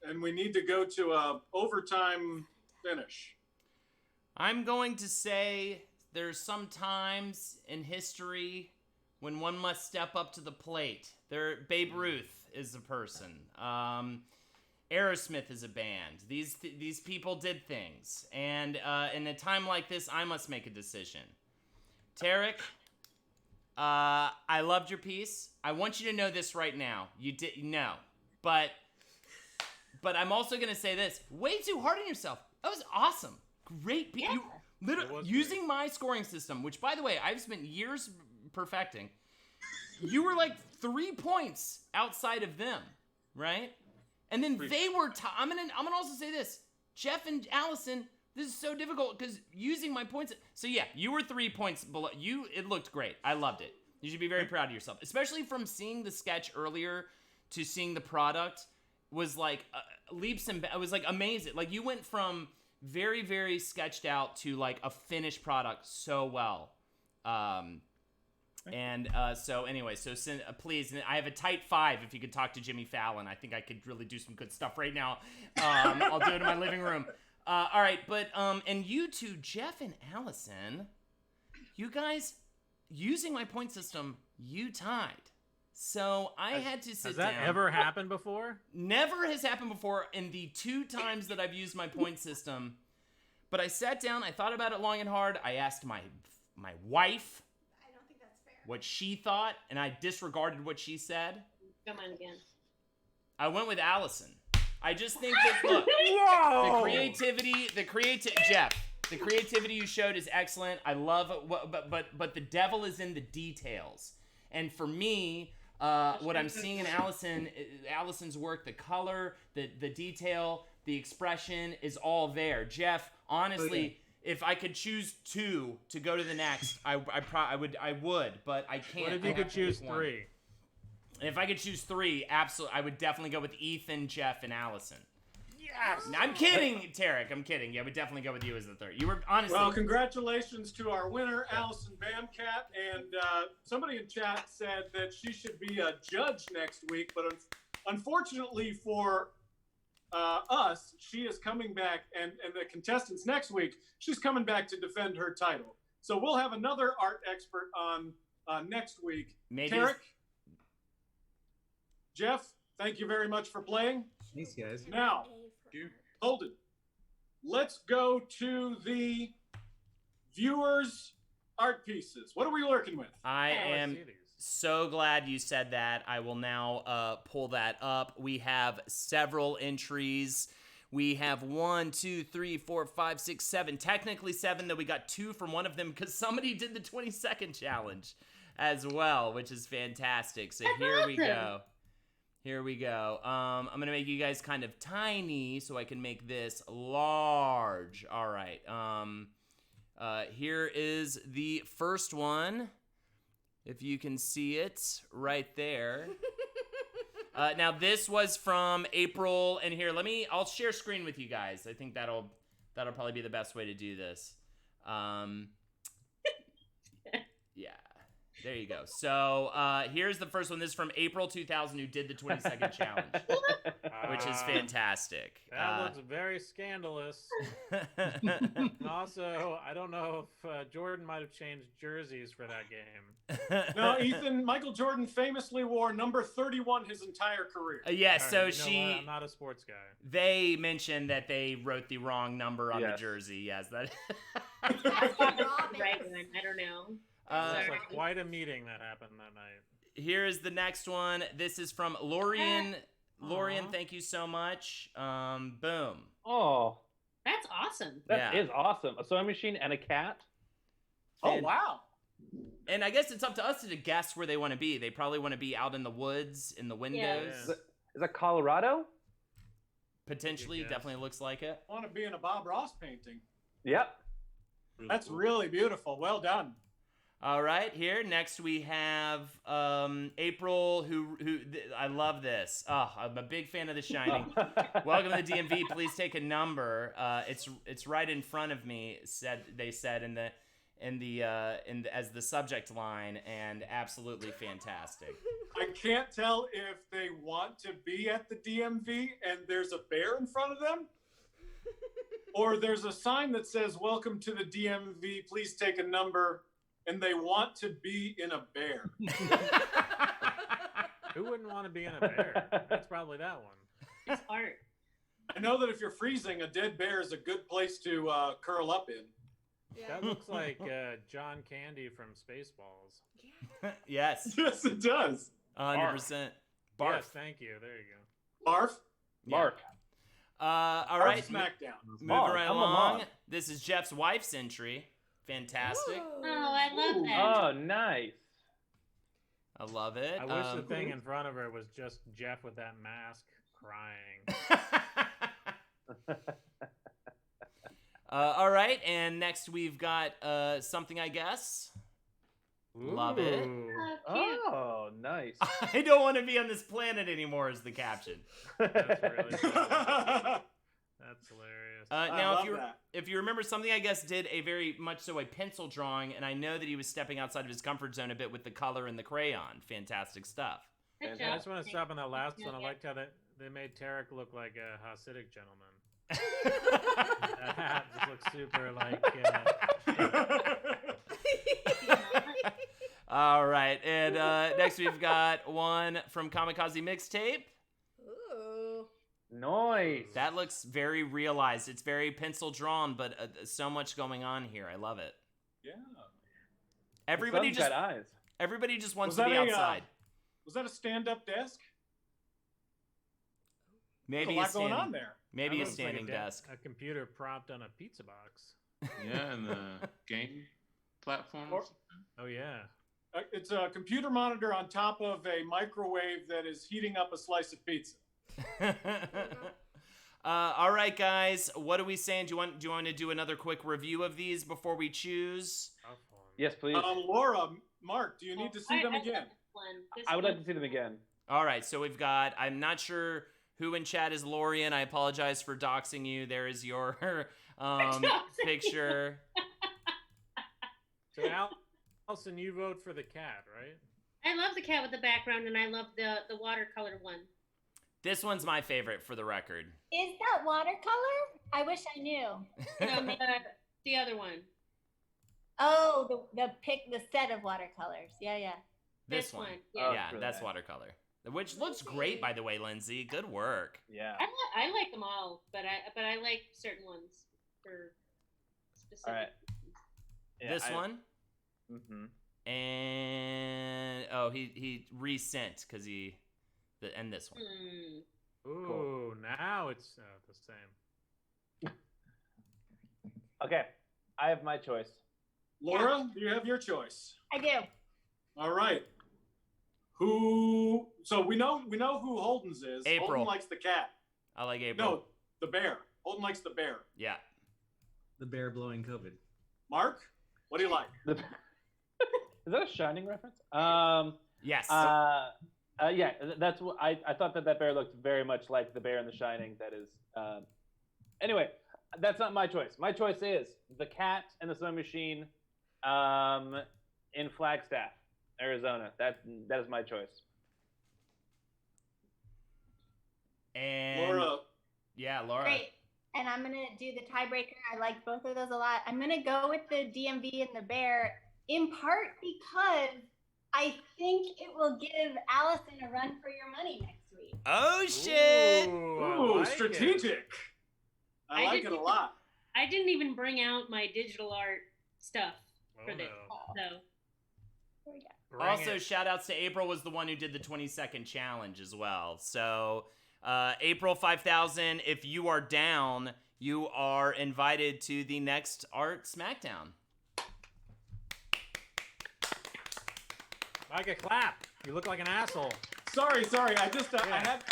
and we need to go to a overtime finish? I'm going to say there's some times in history when one must step up to the plate. Babe Ruth is a person. Aerosmith is a band. These people did things, and in a time like this, I must make a decision. Tarek, I loved your piece. I want you to know this right now. You did no, but I'm also gonna say this: way too hard on yourself. That was awesome. Great piece. Yeah. Literally It was using great. my scoring system, which by the way I've spent years perfecting. You were like 3 points outside of them, right? And then they were. I'm gonna also say this: Jeff and Allison. This is so difficult because using my points. So yeah, you were 3 points below. It looked great. I loved it. You should be very proud of yourself, especially from seeing the sketch earlier to seeing the product. Was like leaps and it was like amazing. Like you went from very, very sketched out to like a finished product so well. So anyway, please, I have a tight 5 if you could talk to Jimmy Fallon. I think I could really do some good stuff right now. I'll do it in my living room. All right, but and you two, Jeff and Allison, you guys, using my point system, you tied. So I had to sit down. Has that ever happened before? Never has happened before in the 2 times that I've used my point system. But I sat down, I thought about it long and hard. I asked my wife what she thought, and I disregarded what she said. Come on again. I went with Allison. I just think that, look, Whoa! the creativity you showed is excellent. I love it, but the devil is in the details. And for me, what I'm seeing in Allison's work, the color, the detail, the expression is all there. Jeff, honestly, if I could choose 2 to go to the next, I would, but I can't. What if I you have could to pick choose one. 3? If I could choose 3, absolutely, I would definitely go with Ethan, Jeff, and Allison. Yes. I'm kidding, Tarek. I'm kidding. Yeah, I would definitely go with you as the 3rd. You were honestly. Well, congratulations to our winner, Allison Bamcat. And somebody in chat said that she should be a judge next week, but unfortunately for us, she is coming back, and the contestants next week, she's coming back to defend her title. So we'll have another art expert on next week. Maybe Tarek, Jeff, thank you very much for playing. Thanks, guys. Now, Holden, let's go to the viewers' art pieces. What are we working with? I am see these. so glad you said that. I will now pull that up. We have several entries. We have 1, 2, 3, 4, 5, 6, 7. Technically 7, though we got 2 from one of them because somebody did the 20-second challenge as well, which is fantastic. So here we go. Here we go. I'm going to make you guys kind of tiny so I can make this large. All right. Here is the first one. If you can see it right there. Now this was from April, and here, I'll share screen with you guys. I think that'll probably be the best way to do this. Yeah. There you go. So here's the first one. This is from April 2000, who did the 20-second challenge, which is fantastic. That looks very scandalous. Also, I don't know if Jordan might have changed jerseys for that game. No, Ethan, Michael Jordan famously wore number 31 his entire career. Yeah, All so right, you know what? I'm not a sports guy. they mentioned that they wrote the wrong number on the Yes. jersey. Yes, that. Right one. I don't know. It's Sorry. like quite a meeting that happened that night. Here is the next one. This is from Lorian. Lorian, Aw. thank you so much. Boom. Oh, That's awesome. that is Yeah. awesome. A sewing machine and a cat. Oh, And- wow. And I guess it's up to us to guess where they want to be. They probably want to be out in the woods, in the windows. Yeah. Is that Colorado? Potentially, Good guess. definitely looks like it. I want to be in a Bob Ross painting. Yep. That's really beautiful. Well done. All right, here next we have April, who I love this. Oh, I'm a big fan of The Shining. Welcome to the DMV. Please take a number. It's right in front of me. They said in the as the subject line, and absolutely fantastic. I can't tell if they want to be at the DMV and there's a bear in front of them, or there's a sign that says "Welcome to the DMV. Please take a number." And they want to be in a bear. Who wouldn't want to be in a bear? That's probably that one. It's art. I know that if you're freezing, a dead bear is a good place to curl up in. Yeah. That looks like John Candy from Spaceballs. Yes. Yes, it does. 100%. Barf. Yes, thank you. There you go. Barf. Mark. All right. Smackdown. Moving Mark, right I'm a along. Mark. This is Jeff's wife's entry. Fantastic. Oh, I love that. Oh, nice. I love it. I wish the thing in front of her was just Jeff with that mask crying. All right, and next we've got something, I guess. Love it. Ooh. Cute. Oh, nice. I don't want to be on this planet anymore is the caption. That's really funny. That's hilarious. Now, love that. if you remember, something I guess did a very much so a pencil drawing, and I know that he was stepping outside of his comfort zone a bit with the color and the crayon. Fantastic stuff. Good And I job. just want to stop on that last one. I liked how they made Tarek look like a Hasidic gentleman. That hat just looks super like. All right, and next we've got one from Kamikaze Mixtape. Ooh. Nice. That looks very realized. It's very pencil drawn, but so much going on here. I love it. Yeah. Everybody The sun's just got eyes. everybody just wants Was to be that a, outside. Was that a stand-up desk? Maybe There's a a lot going standing, on there. maybe That a looks like standing desk. A computer propped on a pizza box. Yeah, and the game platforms. Or- Oh yeah. It's a computer monitor on top of a microwave that is heating up a slice of pizza. All right, guys. What are we saying? Do you want to do another quick review of these before we choose? Tough one. Yes, please. Laura, Mark, do you need to see them I love again? this one. This I would one. like to see them again. All right. So we've got. I'm not sure who in chat is Lorian. I apologize for doxing you. There is your picture. So Allison, you vote for the cat, right? I love the cat with the background, and I love the watercolor one. This one's my favorite, for the record. Is that watercolor? I wish I knew. No, the other one. Oh, the set of watercolors. Yeah, yeah. This one. Yeah. Yeah, really that's nice. watercolor. Which looks great, by the way, Lindsay. Good work. Yeah. I like them all, but I like certain ones for specific. All right. Yeah, This one. Mm-hmm. And he resent because and this one. Hmm. Ooh, now it's the same. Okay. I have my choice. Laura, you have your choice. I do. All right. So we know who Holden's is. April. Holden likes the cat. I like April. No, the bear. Holden likes the bear. Yeah. The bear blowing COVID. Mark, what do you like? Is that a Shining reference? Yes. Yeah, that's what I thought that bear looked very much like the bear in The Shining. That is, anyway, that's not my choice. My choice is the cat and the sewing machine, in Flagstaff, Arizona. That is my choice. and Laura. Yeah, Laura. Great. And I'm gonna do the tiebreaker. I like both of those a lot. I'm gonna go with the DMV and the bear, in part because I think it will give Allison a run for your money next week. Oh shit! Ooh, I Ooh, like it. strategic. I like it a didn't- lot. I didn't even bring out my digital art stuff Oh, for this. no. So Bring Also, it. shout outs to April was the one who did the 20-second challenge as well. So, April 5000, if you are down, you are invited to the next Art Smackdown. Micah, clap. You look like an asshole. Sorry. I just I Yeah. had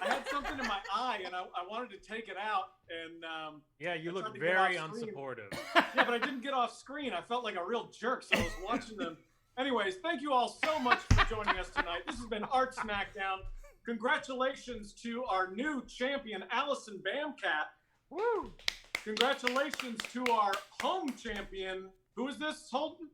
I had something in my eye, and I wanted to take it out, and Yeah, you I look tried to get very off screen. unsupportive. Yeah, but I didn't get off screen. I felt like a real jerk, so I was watching them. Anyways, thank you all so much for joining us tonight. This has been Art Smackdown. Congratulations to our new champion, Allison Bamcat. Woo! Congratulations to our home champion. Who is this, Holden?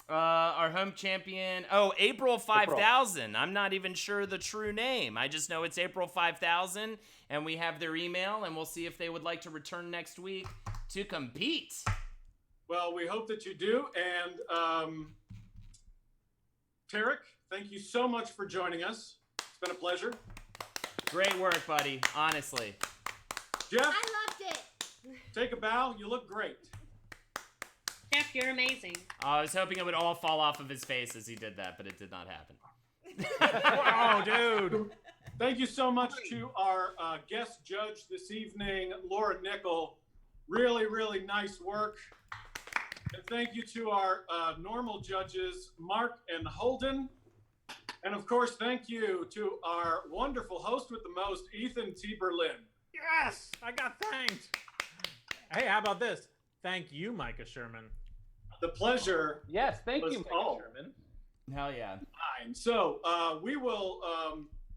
Our home champion. Oh, April 5000. I'm not even sure the true name. I just know it's April 5000, and we have their email, and we'll see if they would like to return next week to compete. Well, we hope that you do. And Tarek, thank you so much for joining us. It's been a pleasure. Great work, buddy. Honestly. Jeff, I loved it. take a bow. You look great. Jeff, you're amazing. I was hoping it would all fall off of his face as he did that, but it did not happen. Wow, dude. Thank you so much to our guest judge this evening, Laura Nickel. Really, really nice work. And thank you to our normal judges, Mark and Holden. And of course, thank you to our wonderful host with the most, Ethan T. Berlin. Yes, I got thanked. Hey, how about this? Thank you, Micah Sherman. The pleasure. Yes, thank was you, Mike all Sherman. Hell yeah. Fine. So we will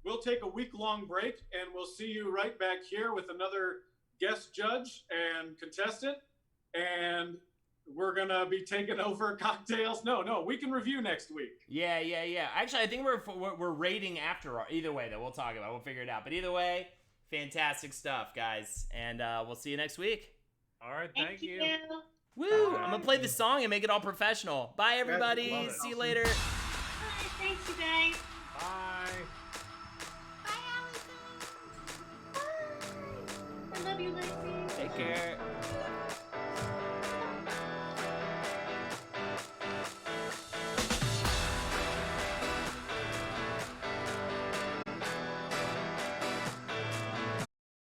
we'll take a week-long break, and we'll see you right back here with another guest judge and contestant. And we're gonna be taking over cocktails. No, we can review next week. Yeah. Actually, I think we're rating after either way that we'll talk about. We'll figure it out. But either way, fantastic stuff, guys. And we'll see you next week. All right, thank you. Woo! I'm gonna play the song and make it all professional. Bye, everybody. Love it. See you later. Bye. Thanks, you guys. Bye. Bye, Allison. I love you, Lacey. Take care.